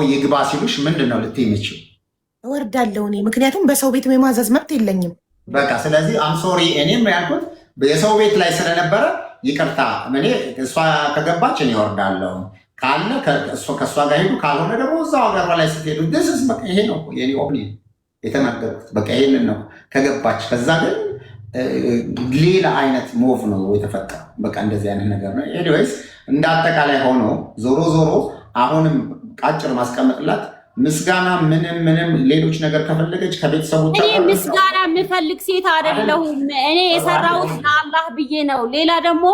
ይግባ ሲሉሽ ምንድን ነው ልትይ የምችው? እወርዳለሁ እኔ። ምክንያቱም በሰው ቤት የማዘዝ መብት የለኝም። በቃ ስለዚህ አምሶሪ እኔም ያልኩት የሰው ቤት ላይ ስለነበረ ይቅርታ፣ እኔ እሷ ከገባች እኔ እወርዳለሁ ካለ ከእሷ ጋር ሄዱ፣ ካልሆነ ደግሞ እዛው ሀገሯ ላይ ስትሄዱ ይሄ ነው የኔ ኦፒኒየን የተናገርኩት። በቃ ይሄንን ነው ከገባች። ከዛ ግን ሌላ አይነት ሞቭ ነው የተፈጠረው። በቃ እንደዚህ አይነት ነገር ነው። ኤኒዌይስ እንደ አጠቃላይ ሆኖ ዞሮ ዞሮ አሁንም ቃጭር ማስቀመጥላት ምስጋና ምንም ሌሎች ነገር ከፈለገች ከቤተሰቦቿ እኔ ምስጋና የምፈልግ ሴት አይደለሁም። እኔ የሰራሁት ለአላህ ብዬ ነው። ሌላ ደግሞ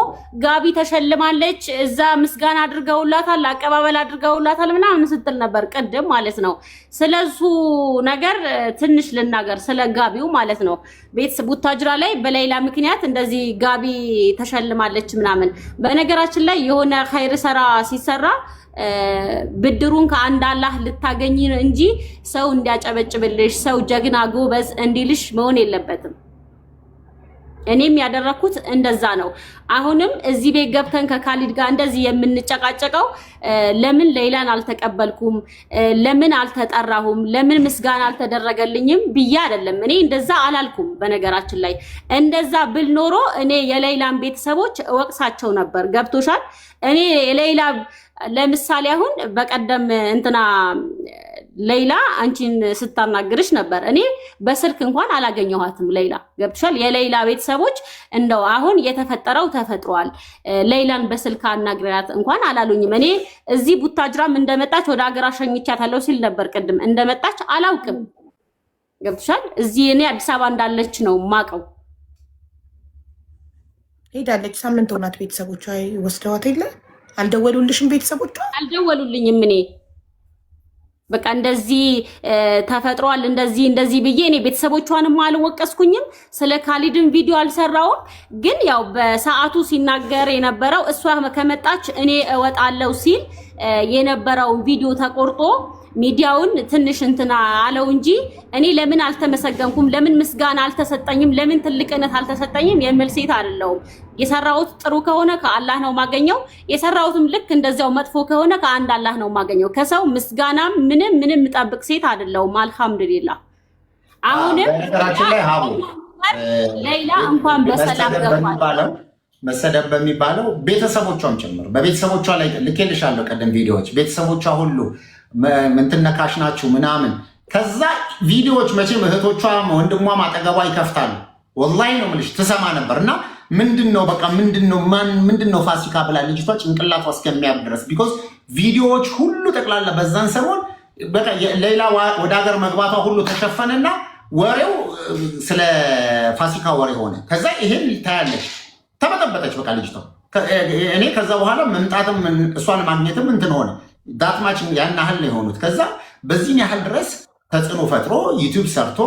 ጋቢ ተሸልማለች፣ እዛ ምስጋና አድርገውላታል፣ አቀባበል አድርገውላታል ምናምን ስትል ነበር ቅድም ማለት ነው። ስለሱ ነገር ትንሽ ልናገር፣ ስለ ጋቢው ማለት ነው። ቤተሰብ ቡታጅራ ላይ በሌላ ምክንያት እንደዚህ ጋቢ ተሸልማለች ምናምን። በነገራችን ላይ የሆነ ኸይር ሰራ ሲሰራ ብድሩን ከአንድ አላህ ልታገኝ እንጂ ሰው እንዲያጨበጭብልሽ ሰው ጀግና ጎበዝ እንዲልሽ መሆን የለበትም። እኔም ያደረኩት እንደዛ ነው። አሁንም እዚህ ቤት ገብተን ከካሊድ ጋር እንደዚህ የምንጨቃጨቀው ለምን ሌላን አልተቀበልኩም፣ ለምን አልተጠራሁም፣ ለምን ምስጋና አልተደረገልኝም ብዬ አይደለም። እኔ እንደዛ አላልኩም። በነገራችን ላይ እንደዛ ብል ኖሮ እኔ የሌላን ቤተሰቦች እወቅሳቸው ነበር። ገብቶሻል? እኔ የሌላ ለምሳሌ አሁን በቀደም እንትና ሌላ አንቺን ስታናግርሽ ነበር። እኔ በስልክ እንኳን አላገኘኋትም። ሌላ ገብቶሻል? የሌላ ቤተሰቦች እንደው አሁን የተፈጠረው ተፈጥሯል፣ ሌላን በስልክ አናግራት እንኳን አላሉኝም። እኔ እዚህ ቡታጅራም እንደመጣች ወደ ሀገር አሸኝቻታለሁ ሲል ነበር ቅድም። እንደመጣች አላውቅም። ገብቶሻል? እዚህ እኔ አዲስ አበባ እንዳለች ነው ማቀው። ሄዳለች። ሳምንት ሆናት። ቤተሰቦቿ ወስደዋት የለ አልደወሉልሽም? ቤተሰቦቿ አልደወሉልኝም። እኔ በቃ እንደዚህ ተፈጥሯል እንደዚህ ብዬ እኔ ቤተሰቦቿንም አልወቀስኩኝም። ስለ ካሊድን ቪዲዮ አልሰራውም። ግን ያው በሰዓቱ ሲናገር የነበረው እሷ ከመጣች እኔ እወጣለሁ ሲል የነበረው ቪዲዮ ተቆርጦ ሚዲያውን ትንሽ እንትና አለው እንጂ እኔ ለምን አልተመሰገንኩም፣ ለምን ምስጋና አልተሰጠኝም፣ ለምን ትልቅነት አልተሰጠኝም የሚል ሴት አይደለሁም። የሰራሁት ጥሩ ከሆነ ከአላህ ነው ማገኘው። የሰራሁትም ልክ እንደዚያው መጥፎ ከሆነ ከአንድ አላህ ነው ማገኘው። ከሰው ምስጋና ምንም ጠብቅ ሴት አይደለሁም። አልሐምዱሊላህ። አሁንም በነገራችን ላይ ሀቡ ሌላ እንኳን በሰላም ገባል መሰደብ በሚባለው ቤተሰቦቿም ጭምር በቤተሰቦቿ ላይ ልኬልሻለሁ ቀደም ቪዲዮዎች ቤተሰቦቿ ሁሉ ምንትነካሽ ናችሁ ምናምን። ከዛ ቪዲዮዎች መቼም እህቶቿም ወንድሟም አጠገቧ ይከፍታሉ። ወላሂ ነው የምልሽ ትሰማ ነበር። እና ምንድነው በቃ ምንድነው ፋሲካ ብላ ልጅቷ ጭንቅላቷ እስከሚያብ ድረስ ቢኮዝ ቪዲዮዎች ሁሉ ጠቅላላ በዛን ሰሞን በቃ ሌላ ወደ ሀገር መግባቷ ሁሉ ተሸፈነና ወሬው ስለ ፋሲካ ወሬ ሆነ። ከዛ ይሄን ታያለች፣ ተበጠበጠች በቃ ልጅቷ። እኔ ከዛ በኋላ መምጣትም እሷን ማግኘትም እንትን ሆነ። ዳትማች ያን ያህል ነው የሆኑት። ከዛ በዚህን ያህል ድረስ ተጽዕኖ ፈጥሮ ዩቲዩብ ሰርቶ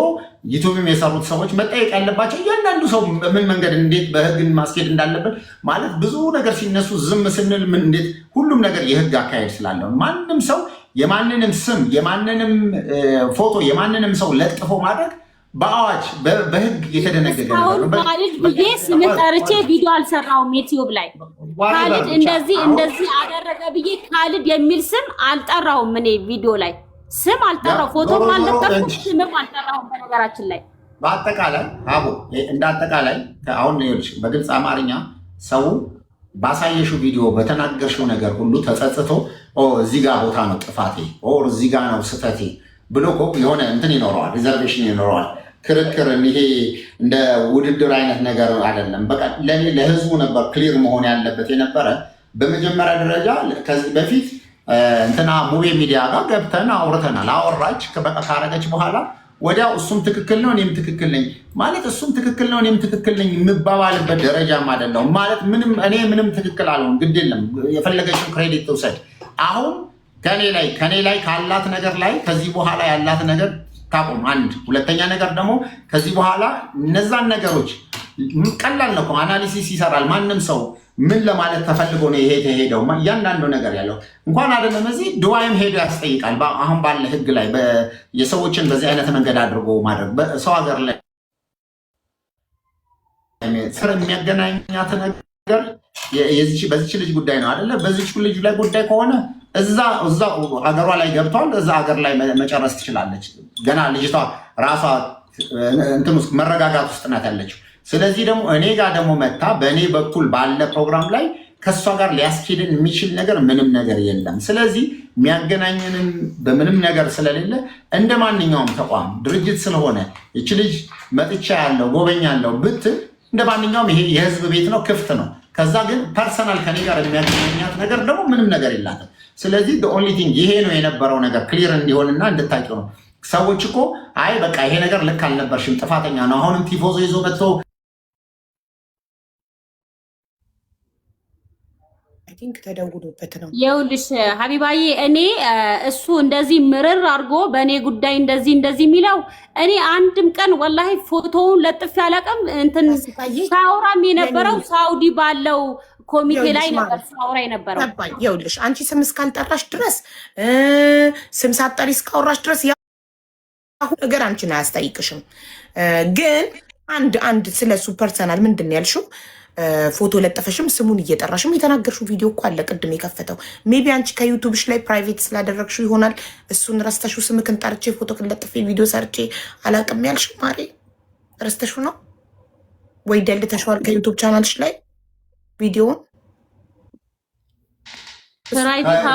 ዩቲዩብም የሰሩት ሰዎች መጠየቅ ያለባቸው እያንዳንዱ ሰው ምን መንገድ እንዴት በህግ ማስኬድ እንዳለበት ማለት ብዙ ነገር ሲነሱ ዝም ስንል ምን እንዴት ሁሉም ነገር የህግ አካሄድ ስላለው ማንም ሰው የማንንም ስም የማንንም ፎቶ የማንንም ሰው ለጥፎ ማድረግ በአዋጅ በህግ የተደነገገ ነው። ካሊድ ብዬ ስም ጠርቼ ቪዲዮ አልሰራውም ዩቲዩብ ላይ። ካሊድ እንደዚህ አደረገ ብዬ ካሊድ የሚል ስም አልጠራውም። እኔ ቪዲዮ ላይ ስም አልጠራው፣ ፎቶም አልለጠፍኩም፣ ስምም አልጠራውም። በነገራችን ላይ በአጠቃላይ አቦ እንደ አጠቃላይ አሁን ይኸውልሽ በግልጽ አማርኛ ሰው ባሳየሽው ቪዲዮ በተናገርሽው ነገር ሁሉ ተጸጽቶ እዚህ ጋር ቦታ ነው ጥፋቴ እዚህ ጋር ነው ስህተቴ ብሎ የሆነ እንትን ይኖረዋል፣ ሪዘርቬሽን ይኖረዋል። ክርክርን ይሄ እንደ ውድድር አይነት ነገር አይደለም። በቃ ለኔ ለህዝቡ ነበር ክሊር መሆን ያለበት የነበረ። በመጀመሪያ ደረጃ ከዚህ በፊት እንትና ሙቤ ሚዲያ ጋር ገብተን አውርተናል። አወራች በቃ ካረገች በኋላ ወዲያው እሱም ትክክል ነው እኔም ትክክል ነኝ ማለት እሱም ትክክል ነው እኔም ትክክል ነኝ የምባባልበት ደረጃም አይደለሁም ማለት እኔ ምንም ትክክል አልሆንም። ግድ የለም የፈለገችው ክሬዲት ትውሰድ። አሁን ከኔ ላይ ካላት ነገር ላይ ከዚህ በኋላ ያላት ነገር ታቆም። አንድ ሁለተኛ ነገር ደግሞ ከዚህ በኋላ እነዛን ነገሮች ቀላል ነው፣ አናሊሲስ ይሰራል ማንም ሰው። ምን ለማለት ተፈልጎ ነው ይሄ ተሄደው እያንዳንዱ ነገር ያለው እንኳን አይደለም እዚህ ድዋይም ሄዶ ያስጠይቃል። አሁን ባለ ህግ ላይ የሰዎችን በዚህ አይነት መንገድ አድርጎ ማድረግ በሰው ሀገር ላይ ስር የሚያገናኛት ነገር በዚች ልጅ ጉዳይ ነው አይደለ? በዚች ልጅ ላይ ጉዳይ ከሆነ እዛ ሀገሯ ላይ ገብቷል። እዛ ሀገር ላይ መጨረስ ትችላለች። ገና ልጅቷ ራሷ እንትን ውስጥ መረጋጋት ውስጥ ናት ያለችው። ስለዚህ ደግሞ እኔ ጋር ደግሞ መታ በእኔ በኩል ባለ ፕሮግራም ላይ ከእሷ ጋር ሊያስኬድን የሚችል ነገር ምንም ነገር የለም። ስለዚህ የሚያገናኘንም በምንም ነገር ስለሌለ እንደ ማንኛውም ተቋም ድርጅት ስለሆነ ይች ልጅ መጥቻ ያለው ጎበኛ ያለው ብትል እንደ ማንኛውም ይሄ የህዝብ ቤት ነው፣ ክፍት ነው። ከዛ ግን ፐርሰናል ከኔ ጋር የሚያገናኛት ነገር ደግሞ ምንም ነገር የላትም። ስለዚህ ኦንሊ ቲንግ ይሄ ነው የነበረው ነገር ክሊር እንዲሆንና እንድታቂው ነው። ሰዎች እኮ አይ በቃ ይሄ ነገር ልክ አልነበርሽም፣ ጥፋተኛ ነው፣ አሁንም ቲፎዞ ይዞ መጥቶ ተደውሎበት ነው። ይኸውልሽ ሀቢባዬ እኔ እሱ እንደዚህ ምርር አድርጎ በእኔ ጉዳይ እንደዚህ የሚለው እኔ አንድም ቀን ወላሂ ፎቶውን ለጥፍ ያለቀም እንትን ሳውራም የነበረው ሳውዲ ባለው ኮሚቴ ላይ ነበር ሳውራ የነበረው። ይኸውልሽ አንቺ ስም እስካልጠራሽ ድረስ ስም ሳትጠሪ እስካወራሽ ድረስ ያ ነገር አንቺን አያስጠይቅሽም። ግን አንድ ስለሱ ፐርሰናል ምንድን ያልሽው ፎቶ ለጠፈሽም ስሙን እየጠራሽም የተናገርሽው ቪዲዮ እኮ አለ ቅድም የከፈተው። ሜቢ አንቺ ከዩቱብሽ ላይ ፕራይቬት ስላደረግሽው ይሆናል እሱን ረስተሽው ስምክን ጠርቼ ፎቶ ለጥፌ ቪዲዮ ሰርቼ አላቅም ያልሽው ማሬ ረስተሽው ነው ወይ ደልተሽዋል ከዩቱብ ቻናልሽ ላይ ቪዲዮውን?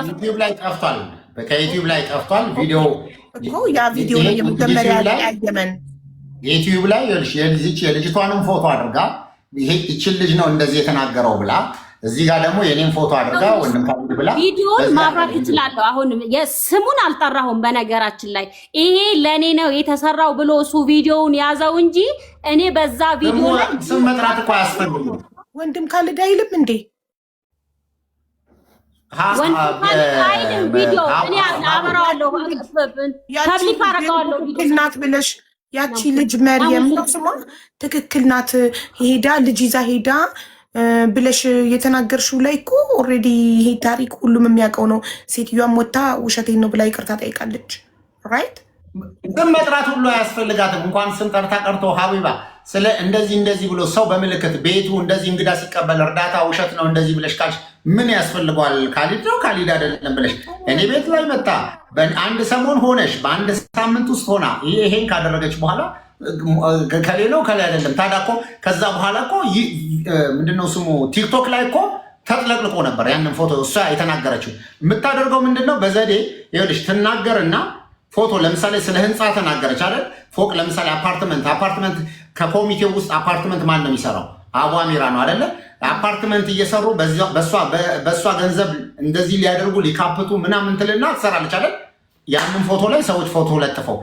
ዩቲዩብ ላይ ጠፍቷል፣ ከዩቲዩብ ላይ ጠፍቷል ቪዲዮ እኮ ያ ቪዲዮ ነው የመጀመሪያ ላይ ያየመን ዩቲዩብ ላይ የልጅቷንም ፎቶ አድርጋ ይሄ ይችል ልጅ ነው እንደዚህ የተናገረው ብላ እዚህ ጋር ደግሞ የኔን ፎቶ አድርጋ ወንድም ካሉ ብላ ቪዲዮን ማብራት እችላለሁ። አሁን የስሙን አልጠራሁም። በነገራችን ላይ ይሄ ለኔ ነው የተሰራው ብሎ እሱ ቪዲዮውን ያዘው እንጂ እኔ በዛ ቪዲዮ ላይ ስም መጥራት እኮ አያስፈልግም። ወንድም ካልዳ አይልም እንዴ? ወንድም ካልዳ አይልም ቪዲዮ እኔ አበራዋለሁ፣ ፐብሊክ አደርገዋለሁ። ቪዲዮ ናት ብለሽ ያቺ ልጅ መርየም ነው ስሟ፣ ትክክል ናት ሄዳ ልጅ ይዛ ሄዳ ብለሽ የተናገርሽው ላይ እኮ ኦልሬዲ ይሄ ታሪክ ሁሉም የሚያውቀው ነው። ሴትዮዋም ወታ ውሸቴን ነው ብላ ይቅርታ ጠይቃለች። ራይት ስም መጥራት ሁሉ አያስፈልጋትም። እንኳን ስም ጠርታ ቀርቶ ሀቢባ ስለ እንደዚህ ብሎ ሰው በምልክት ቤቱ እንደዚህ እንግዳ ሲቀበል እርዳታ ውሸት ነው እንደዚህ ብለሽ ካልሽ ምን ያስፈልገዋል? ካሊድ ነው ካሊድ አይደለም ብለሽ እኔ ቤት ላይ መጣ በአንድ ሰሞን ሆነሽ በአንድ ሳምንት ውስጥ ሆና ይሄን ካደረገች በኋላ ከሌ ነው ከሌ አይደለም። ታዲያ እኮ ከዛ በኋላ እኮ ምንድነው ስሙ ቲክቶክ ላይ እኮ ተጥለቅልቆ ነበር ያንን ፎቶ እሷ የተናገረችው። የምታደርገው ምንድነው በዘዴ ይኸውልሽ ትናገርና ፎቶ ለምሳሌ ስለ ህንፃ ተናገረች አይደል? ፎቅ ለምሳሌ አፓርትመንት ከኮሚቴው ውስጥ አፓርትመንት ማን ነው የሚሰራው? አቡ አሚራ ነው አይደለ? አፓርትመንት እየሰሩ በእሷ ገንዘብ እንደዚህ ሊያደርጉ ሊካፕቱ ምናምን ትልና ትሰራለች አይደል? ያንን ፎቶ ላይ ሰዎች ፎቶ ለጥፈው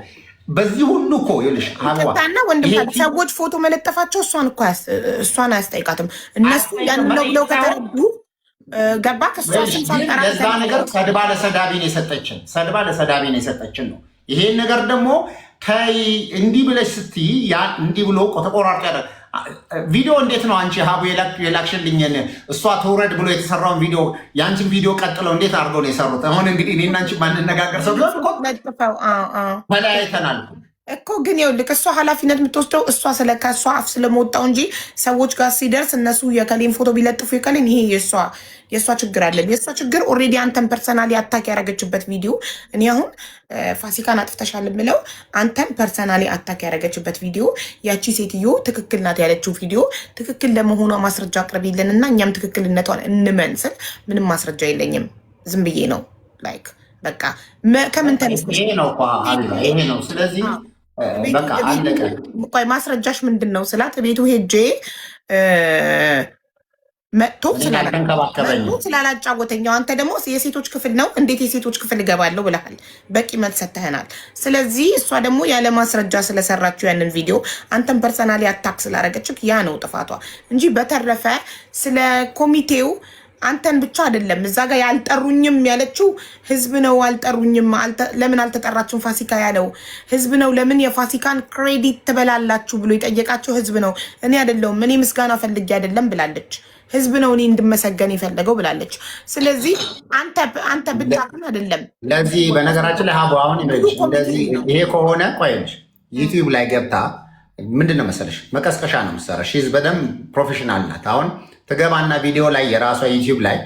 በዚህ ሁሉ እኮ ይኸውልሽ አባታና ወንድም ሰዎች ፎቶ መለጠፋቸው እሷን አያስጠይቃትም። እነሱ ያንን ነው ብለው ከተረዱ ገባ ለዛ ነገር ሰድባ ለሰዳቢን የሰጠችን ነው። ይሄን ነገር ደግሞ ተይ እንዲህ ብለሽ ስትይ እንዲህ ብሎ ተቆራርጦ ያለ ቪዲዮ እንዴት ነው አንቺ ሀቡ የላክሽልኝን እሷ ተውረድ ብሎ የተሰራውን ቪዲዮ የአንቺን ቪዲዮ ቀጥለው እንዴት አድርገው ነው የሰሩት? አሁን እንግዲህ እኔና አንቺ ማንነጋገር ሰው ተለያይተናል እኮ ግን ይኸውልህ እሷ ኃላፊነት የምትወስደው ከእሷ አፍ ስለመወጣው እንጂ ሰዎች ጋር ሲደርስ እነሱ የከሌን ፎቶ ቢለጥፉ የከሌን ይሄ የእሷ ችግር አለ። የእሷ ችግር ኦልሬዲ አንተን ፐርሰናሊ አታክ ያደረገችበት ቪዲዮ እኔ አሁን ፋሲካን አጥፍተሻል ብለው አንተን ፐርሰናሊ አታክ ያደረገችበት ቪዲዮ ያቺ ሴትዮ ትክክል ናት ያለችው ቪዲዮ ትክክል ለመሆኗ ማስረጃ አቅርቢልን እና እኛም ትክክልነቷን እንመንስል። ምንም ማስረጃ የለኝም ዝም ብዬ ነው ላይክ በቃ ከምን ተነስተሽ ይሄ ነው ስለዚህ በቃ አለቀ። ቆይ ማስረጃሽ ምንድን ነው ቤቱ ሄጄ መጥቶ ስላላጫወተኛው አንተ ደግሞ የሴቶች ክፍል ነው እንዴት የሴቶች ክፍል እገባለሁ ብለሃል። በቂ መልስ ሰጥተኸናል። ስለዚህ እሷ ደግሞ ያለ ማስረጃ ስለሰራችው ያንን ቪዲዮ አንተን ፐርሰናሊ አታክ ስላደረገችው ያ ነው ጥፋቷ እንጂ በተረፈ ስለ ኮሚቴው አንተን ብቻ አይደለም። እዛ ጋር ያልጠሩኝም ያለችው ህዝብ ነው። አልጠሩኝም ለምን አልተጠራችሁም ፋሲካ ያለው ህዝብ ነው። ለምን የፋሲካን ክሬዲት ትበላላችሁ ብሎ የጠየቃቸው ህዝብ ነው፣ እኔ አይደለሁም። እኔ ምስጋና ፈልጌ አይደለም ብላለች። ህዝብ ነው እኔ እንድመሰገን የፈለገው ብላለች። ስለዚህ አንተ ብቻ ግን አይደለም። ለዚህ በነገራችን ላይ ሀቡ አሁን እንደዚህ ይሄ ከሆነ ቆይሽ ዩቲዩብ ላይ ገብታ ምንድነው መሰለሽ መቀስቀሻ ነው የምትሰራ። ሺዝ በደንብ ፕሮፌሽናል ናት። አሁን ትገባና ቪዲዮ ላይ የራሷ ዩቲዩብ ላይ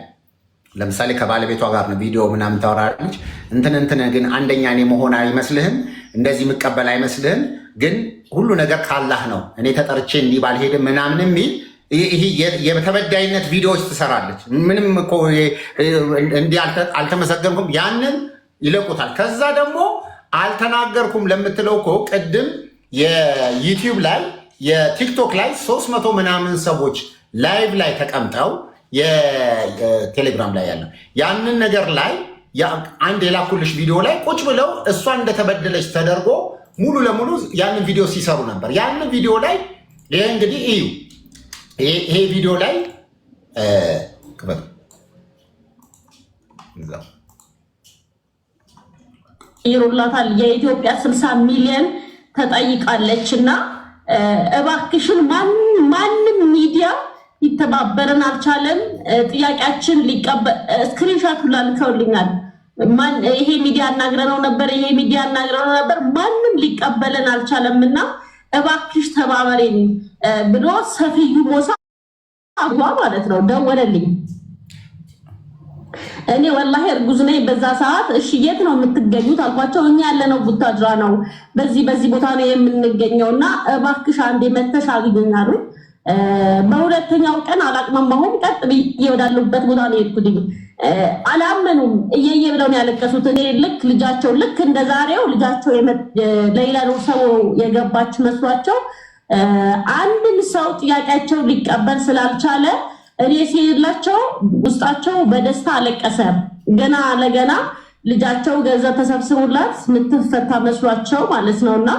ለምሳሌ ከባለቤቷ ጋር ነው ቪዲዮ ምናምን ታወራለች። እንትን ግን አንደኛ እኔ መሆን አይመስልህም? እንደዚህ የምቀበል አይመስልህም? ግን ሁሉ ነገር ካላህ ነው እኔ ተጠርቼ እንዲህ ባልሄድም ምናምን የሚል ይሄ የተበዳይነት ቪዲዮዎች ትሰራለች። ምንም እኮ እንዲህ አልተመሰገንኩም ያንን ይለቁታል። ከዛ ደግሞ አልተናገርኩም ለምትለው እኮ ቅድም የዩቲዩብ ላይ የቲክቶክ ላይ 300 ምናምን ሰዎች ላይቭ ላይ ተቀምጠው የቴሌግራም ላይ ያለው ያንን ነገር ላይ አንድ የላኩልሽ ቪዲዮ ላይ ቁጭ ብለው እሷ እንደተበደለች ተደርጎ ሙሉ ለሙሉ ያንን ቪዲዮ ሲሰሩ ነበር። ያንን ቪዲዮ ላይ ይሄ እንግዲህ እዩ ይሄ ቪዲዮ ላይ ይሩላታል የኢትዮጵያ 60 ሚሊዮን ተጠይቃለች እና እባክሽን ማንም ሚዲያ ይተባበረን አልቻለም። ጥያቄያችን ሊቀበል ስክሪንሾት ሁላ ልከውልኛል። ይሄ ሚዲያ አናግረነው ነበር ማንም ሊቀበለን አልቻለም እና እባክሽ ተባበሬን ብሎ ሰፊዩ ሞሳ አጓ ማለት ነው ደወለልኝ። እኔ ወላሂ እርጉዝ ነኝ በዛ ሰዓት። እሺ የት ነው የምትገኙት አልኳቸው። እኛ ያለነው ቡታጅራ ነው፣ በዚህ ቦታ ነው የምንገኘው እና እባክሽ አንዴ መተሽ አግኙኛሉ። በሁለተኛው ቀን አላቅማማሁም። ቀጥ ብዬ ወዳለሁበት ቦታ ነው የሄድኩት። አላመኑም። እየየ ብለው ነው ያለቀሱት። እኔ ልክ እንደ ዛሬው ልጃቸው ለሌላ ሰው የገባች መስሏቸው አንድም ሰው ጥያቄያቸው ሊቀበል ስላልቻለ እኔ ሲላቸው ውስጣቸው በደስታ አለቀሰ። ገና ለገና ልጃቸው ገንዘብ ተሰብስቦላት ምትፈታ መስሏቸው ማለት ነውና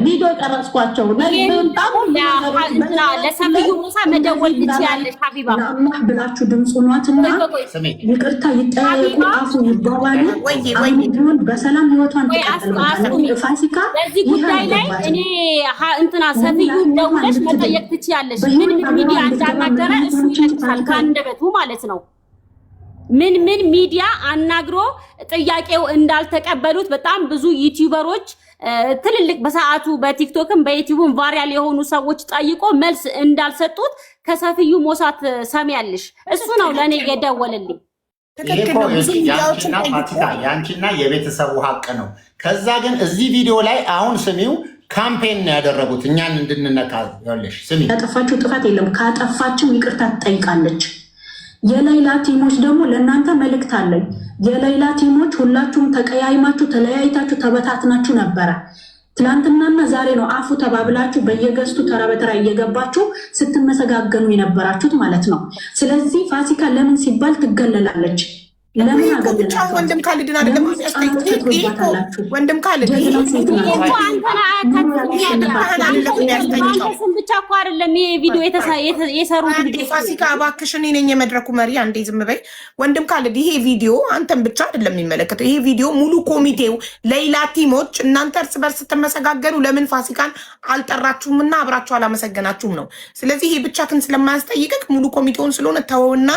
ቪዲዮ ቀረጽኳቸው። ለሰብዩ ሙሳ መደወል ትችያለሽ ሀቢባ ብላችሁ ድምፅ ሆኗትና ይቅርታ ይጠያየቁ፣ አፉ ይባባሉ። ቢሆን በሰላም ህይወቷን ፋሲካ በዚህ ጉዳይ ላይ እኔ እንትና ሰብዩ ደውለሽ መጠየቅ ትችያለሽ። ምን ሚዲያ እንዳናገረ እሱ ይነግርሻል ከአንደበቱ ማለት ነው። ምን ሚዲያ አናግሮ ጥያቄው እንዳልተቀበሉት በጣም ብዙ ዩቲዩበሮች ትልልቅ በሰዓቱ በቲክቶክም በዩቲዩብም ቫይራል የሆኑ ሰዎች ጠይቆ መልስ እንዳልሰጡት ከሰፊዩ ሞሳት ሰሚያለሽ። እሱ ነው ለኔ የደወለልኝ። ያንቺና የቤተሰቡ ሀቅ ነው። ከዛ ግን እዚህ ቪዲዮ ላይ አሁን ስሚው ካምፔን ነው ያደረጉት እኛን እንድንነካ። ያለሽ ስሚ፣ ያጠፋችው ጥፋት የለም። ካጠፋችው ይቅርታ ትጠይቃለች። የሌላ ቲሞች ደግሞ ለእናንተ መልእክት አለኝ። የሌላ ቲሞች ሁላችሁም ተቀያይማችሁ ተለያይታችሁ ተበታትናችሁ ነበረ። ትናንትናና ዛሬ ነው አፉ ተባብላችሁ በየገዝቱ ተራ በተራ እየገባችሁ ስትመሰጋገኑ የነበራችሁት ማለት ነው። ስለዚህ ፋሲካ ለምን ሲባል ትገለላለች? ለምን አገለላችሁ? ወንድም ካልድን አይደለም ወንድም ካልድ ብቻ እኮ አይደለም ይሄ ቪዲዮ የሰሩት። ፋሲካ እባክሽ እኔ ነኝ የመድረኩ መሪ፣ አንዴ ዝም በይ። ወንድም ካልድ ይሄ ቪዲዮ አንተን ብቻ አይደለም የሚመለከተው። ይሄ ቪዲዮ ሙሉ ኮሚቴው ሌላ ቲሞች እናንተ እርስ በርስ ስትመሰጋገኑ ለምን ፋሲካን አልጠራችሁም እና አብራችሁ አላመሰገናችሁም ነው። ስለዚህ ይሄ ብቻ ግን ስለማያስጠይቅቅ ሙሉ ኮሚቴውን ስለሆነ ተወውና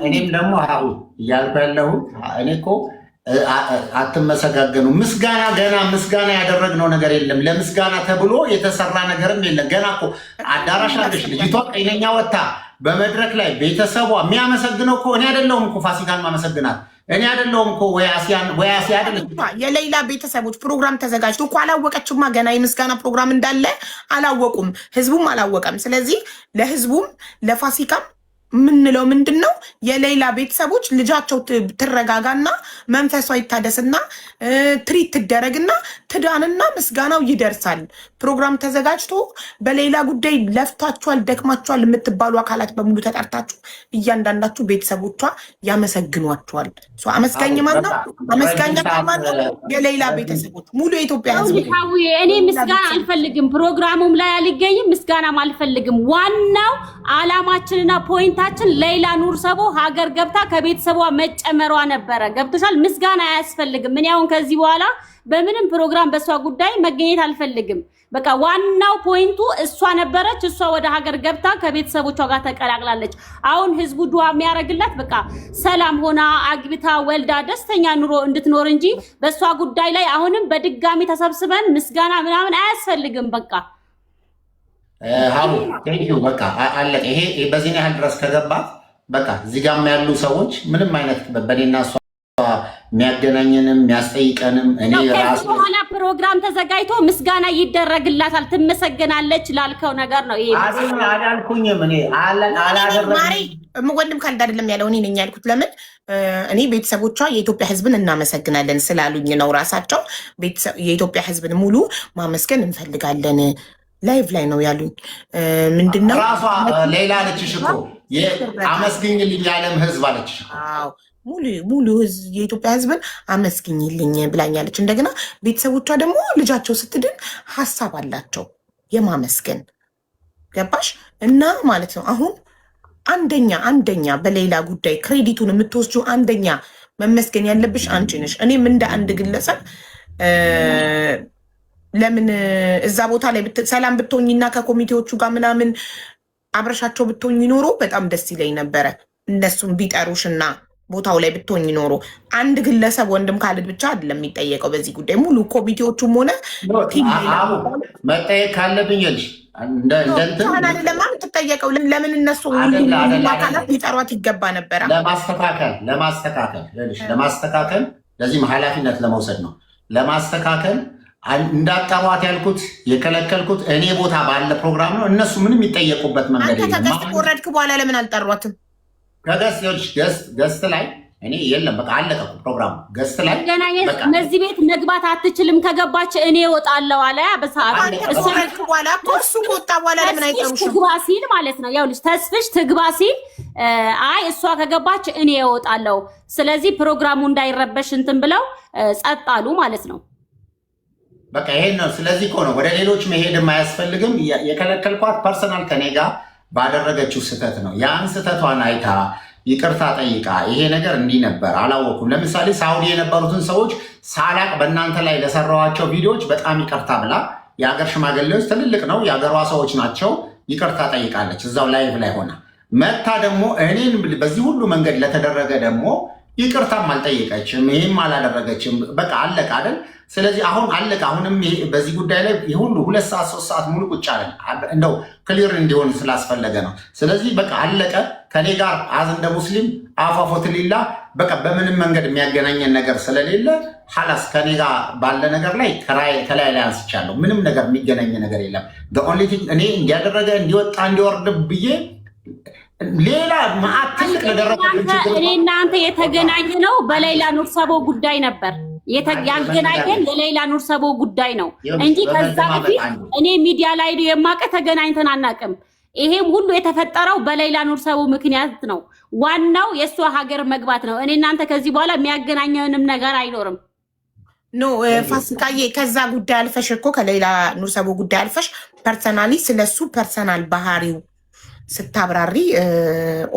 እኔም ደግሞ እያልኩ ያለሁት እኔ እኮ አትመሰጋገኑ። ምስጋና ያደረግነው ነገር የለም። ለምስጋና ተብሎ የተሰራ ነገርም የለም። ገና እኮ አዳራሽ አለሽ ልጅቷ ጤነኛ ወታ በመድረክ ላይ ቤተሰቧ የሚያመሰግነው እኮ እኔ አይደለሁም እኮ ፋሲካን ማመሰግናት እኔ አይደለሁም እኮ ወይ አሲያ አይደለም። የሌላ ቤተሰቦች ፕሮግራም ተዘጋጅቶ እኮ አላወቀችማ። ገና የምስጋና ፕሮግራም እንዳለ አላወቁም፣ ህዝቡም አላወቀም። ስለዚህ ለህዝቡም ለፋሲካም ምንለው ምንድነው የሌላ ቤተሰቦች ልጃቸው ትረጋጋና መንፈሷ ይታደስና ትሪት ትደረግና ትዳንና ምስጋናው ይደርሳል። ፕሮግራም ተዘጋጅቶ በሌላ ጉዳይ ለፍታችኋል፣ ደክማችኋል የምትባሉ አካላት በሙሉ ተጠርታችሁ እያንዳንዳችሁ ቤተሰቦቿ ያመሰግኗችኋል። አመስጋኝ ማን ነው? አመስጋኝ ማን ነው? የሌላ ቤተሰቦች ሙሉ የኢትዮጵያ ህዝብ። እኔ ምስጋና አልፈልግም፣ ፕሮግራሙም ላይ አልገኝም፣ ምስጋናም አልፈልግም። ዋናው አላማችንና ፖይንት ታችን ሌላ ኑር ሰቦ ሀገር ገብታ ከቤተሰቧ መጨመሯ ነበረ። ገብቶሻል? ምስጋና አያስፈልግም። ምን ያውን ከዚህ በኋላ በምንም ፕሮግራም በሷ ጉዳይ መገኘት አልፈልግም። በቃ ዋናው ፖይንቱ እሷ ነበረች። እሷ ወደ ሀገር ገብታ ከቤተሰቦቿ ጋር ተቀላቅላለች። አሁን ህዝቡ ዱዓ የሚያደርግላት በቃ ሰላም ሆና አግብታ ወልዳ ደስተኛ ኑሮ እንድትኖር እንጂ በሷ ጉዳይ ላይ አሁንም በድጋሚ ተሰብስበን ምስጋና ምናምን አያስፈልግም። በቃ ሀቡ ቴንኪው በቃ አለቀ። ይሄ በዚህ ያህል ድረስ ከገባት በቃ እዚህ ጋር ያሉ ሰዎች ምንም አይነት በኔና እሷ የሚያገናኘንም የሚያስጠይቀንም እኔ ራሴ በኋላ ፕሮግራም ተዘጋጅቶ ምስጋና ይደረግላታል፣ ትመሰገናለች ላልከው ነገር ነው ይሄ። አላልኩኝም እኔ አላደረግኩም። ወንድም ካልድ አይደለም ያለው እኔ ነኝ ያልኩት። ለምን እኔ ቤተሰቦቿ የኢትዮጵያ ሕዝብን እናመሰግናለን ስላሉኝ ነው። ራሳቸው የኢትዮጵያ ሕዝብን ሙሉ ማመስገን እንፈልጋለን ላይቭ ላይ ነው ያሉኝ። ምንድነው ራሷ ሌላ አለችሽ እኮ አመስግኝልኝ የዓለም ሕዝብ አለችሽ። ሙሉ የኢትዮጵያ ሕዝብን አመስግኝልኝ ብላኛለች። እንደገና ቤተሰቦቿ ደግሞ ልጃቸው ስትድን ሀሳብ አላቸው የማመስገን ገባሽ? እና ማለት ነው አሁን አንደኛ በሌላ ጉዳይ ክሬዲቱን የምትወስጂው አንደኛ መመስገን ያለብሽ አንቺ ነሽ። እኔም እንደ አንድ ግለሰብ ለምን እዛ ቦታ ላይ ሰላም ብትሆኝና ከኮሚቴዎቹ ጋር ምናምን አብረሻቸው ብትሆኝ ኖሮ በጣም ደስ ይለኝ ነበረ። እነሱም ቢጠሩሽና ቦታው ላይ ብትሆኝ ኖሮ አንድ ግለሰብ ወንድም ካልድ ብቻ አይደለም የሚጠየቀው በዚህ ጉዳይ። ሙሉ ኮሚቴዎቹም ሆነ መጠየቅ ካለብኝ ልሽ ለማ የምትጠየቀው ለምን እነሱ አካላት ሊጠሯት ይገባ ነበረ። ለማስተካከል ለዚህም ኃላፊነት ለመውሰድ ነው። ለማስተካከል እንዳጠሯት ያልኩት የከለከልኩት እኔ ቦታ ባለ ፕሮግራም ነው። እነሱ ምንም የሚጠየቁበት መንገድ አንተ ከገስት ቆረድክ በኋላ ለምን አልጠሯትም? ገስት ላይ እኔ የለም በቃ አለቀ ፕሮግራሙ። ገስት ላይ እነዚህ ቤት መግባት አትችልም፣ ከገባች እኔ እወጣለሁ አለ። በሰዓቱ እሱ ከወጣ በኋላ ለምን አይጠሩሽም? ትግባ ሲል ማለት ነው። ያው ልጅ ተስፍሽ ትግባ ሲል አይ እሷ ከገባች እኔ እወጣለሁ፣ ስለዚህ ፕሮግራሙ እንዳይረበሽ እንትን ብለው ጸጥ አሉ ማለት ነው። በቃ ይሄን ነው። ስለዚህ እኮ ነው ወደ ሌሎች መሄድም አያስፈልግም። የከለከልኳት ፐርሰናል ከኔ ጋር ባደረገችው ስህተት ነው። ያን ስህተቷን አይታ ይቅርታ ጠይቃ ይሄ ነገር እንዲህ ነበር አላወኩም። ለምሳሌ ሳውዲ የነበሩትን ሰዎች ሳላቅ በእናንተ ላይ ለሰራዋቸው ቪዲዮዎች በጣም ይቅርታ ብላ የሀገር ሽማግሌዎች ትልልቅ ነው የሀገሯ ሰዎች ናቸው ይቅርታ ጠይቃለች። እዛው ላይቭ ላይ ሆና መታ ደግሞ እኔን በዚህ ሁሉ መንገድ ለተደረገ ደግሞ ይቅርታም አልጠየቀችም፣ ይህም አላደረገችም። በቃ አለቀ አይደል? ስለዚህ አሁን አለቀ። አሁንም በዚህ ጉዳይ ላይ ሁሉ 2 ሰዓት 3 ሰዓት ሙሉ ቁጭ አለን። እንደው ክሊር እንዲሆን ስላስፈለገ ነው። ስለዚህ በቃ አለቀ። ከኔ ጋር አዝ እንደ ሙስሊም አፋፎት ሊላ በቃ በምንም መንገድ የሚያገናኘን ነገር ስለሌለ ሀላስ ከኔ ጋር ባለ ነገር ላይ ከላይ ላይ አንስቻለሁ። ምንም ነገር የሚገናኝ ነገር የለም። ኦንሊ ቲንግ እኔ እንዲያደረገ እንዲወጣ እንዲወርድ ብዬ ሌላ ማአት ትልቅ እኔ እናንተ የተገናኘ ነው በሌላ ኑር ሰቦ ጉዳይ ነበር ያገናኘን ለሌላ ኑር ሰቦ ጉዳይ ነው እንጂ ከዛ በፊት እኔ ሚዲያ ላይ የማቀ ተገናኝተን አናውቅም። ይሄም ሁሉ የተፈጠረው በሌላ ኑር ሰቦ ምክንያት ነው። ዋናው የእሷ ሀገር መግባት ነው። እኔ እናንተ ከዚህ በኋላ የሚያገናኘንም ነገር አይኖርም። ኖ ፋሲካዬ፣ ከዛ ጉዳይ አልፈሽ እኮ ከሌላ ኑር ሰቦ ጉዳይ አልፈሽ ፐርሰናሊ ስለሱ ፐርሰናል ባህሪው ስታብራሪ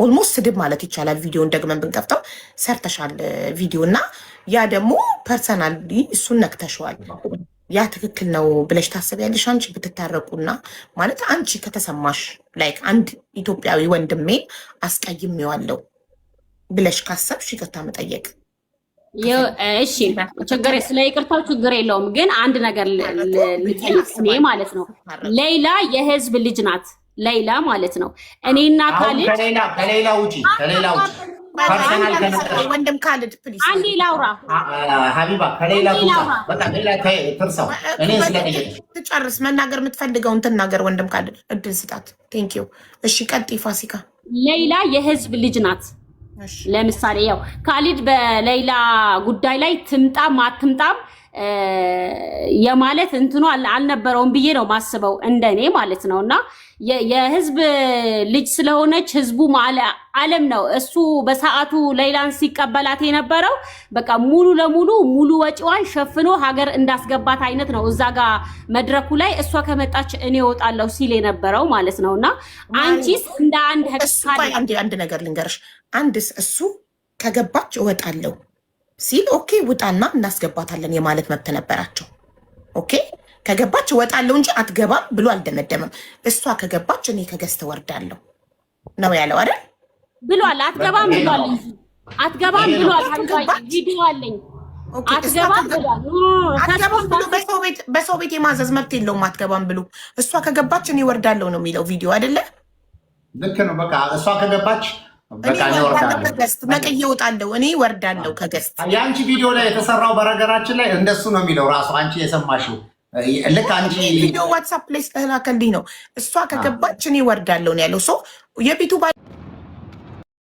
ኦልሞስት ስድብ ማለት ይቻላል። ቪዲዮን ደግመን ብንከፍተው ሰርተሻል ቪዲዮ እና ያ ደግሞ ፐርሰናሊ እሱን ነክተሸዋል። ያ ትክክል ነው ብለሽ ታስቢያለሽ? አንቺ ብትታረቁና ማለት አንቺ ከተሰማሽ ላይክ አንድ ኢትዮጵያዊ ወንድሜ አስቀይሜዋለሁ ብለሽ ካሰብሽ ይቅርታ መጠየቅ እሺ፣ ችግር ስለ ይቅርታው ችግር የለውም። ግን አንድ ነገር ልጠይቅ እኔ ማለት ነው። ሌላ የህዝብ ልጅ ናት። ሌላ ማለት ነው እኔና ካልድ ከሌላ ውጪ ወንድም ካልድ ፕሊዝ አንዴ ላውራ ሀቢባ ከሌላ በቃ ሌላ ትርሳው። እኔ ስለጠየቅሽ ትጨርስ መናገር የምትፈልገውን ትናገር። ወንድም ካልድ እድል ስጣት። ቴንክ ዩ። እሺ ቀጥይ ፋሲካ። ሌላ የህዝብ ልጅ ናት። ለምሳሌ ያው ካልድ በሌላ ጉዳይ ላይ ትምጣም አትምጣም የማለት እንትኑ አልነበረውም ብዬ ነው ማስበው እንደኔ ማለት ነው። እና የህዝብ ልጅ ስለሆነች ህዝቡ ዓለም ነው። እሱ በሰዓቱ ሌላን ሲቀበላት የነበረው በቃ ሙሉ ለሙሉ ሙሉ ወጪዋን ሸፍኖ ሀገር እንዳስገባት አይነት ነው። እዛ ጋር መድረኩ ላይ እሷ ከመጣች እኔ እወጣለሁ ሲል የነበረው ማለት ነው። እና አንቺስ እንደ አንድ ነገር ልንገርሽ፣ አንድስ እሱ ከገባች እወጣለሁ ሲል ኦኬ ውጣና እናስገባታለን የማለት መብት ነበራቸው። ኦኬ ከገባች እወጣለሁ እንጂ አትገባም ብሎ አልደመደመም። እሷ ከገባች እኔ ከገዝተ ወርዳለሁ ነው ያለው አይደል? ብሏል። አትገባም ብሏል እንጂ አትገባም ብሏል። ቪዲዮ አለኝ። አትገባም ብሏል። አትገባም ብሎ በሰው ቤት የማዘዝ መብት የለውም። አትገባም ብሎ እሷ ከገባች እኔ ወርዳለሁ ነው የሚለው ቪዲዮ አይደለ? ልክ ነው። በቃ እሷ ከገባች ነቅዬ እወጣለሁ። እኔ ወርዳለሁ ከገስት። የአንቺ ቪዲዮ ላይ የተሰራው በነገራችን ላይ እንደሱ ነው የሚለው ራሱ አንቺ የሰማሽው ልክ አንቺ ቪዲዮ ዋትሳፕ ላይ ስለላከልኝ ነው። እሷ ከገባች እኔ ወርዳለሁ ነው ያለው። የቤቱ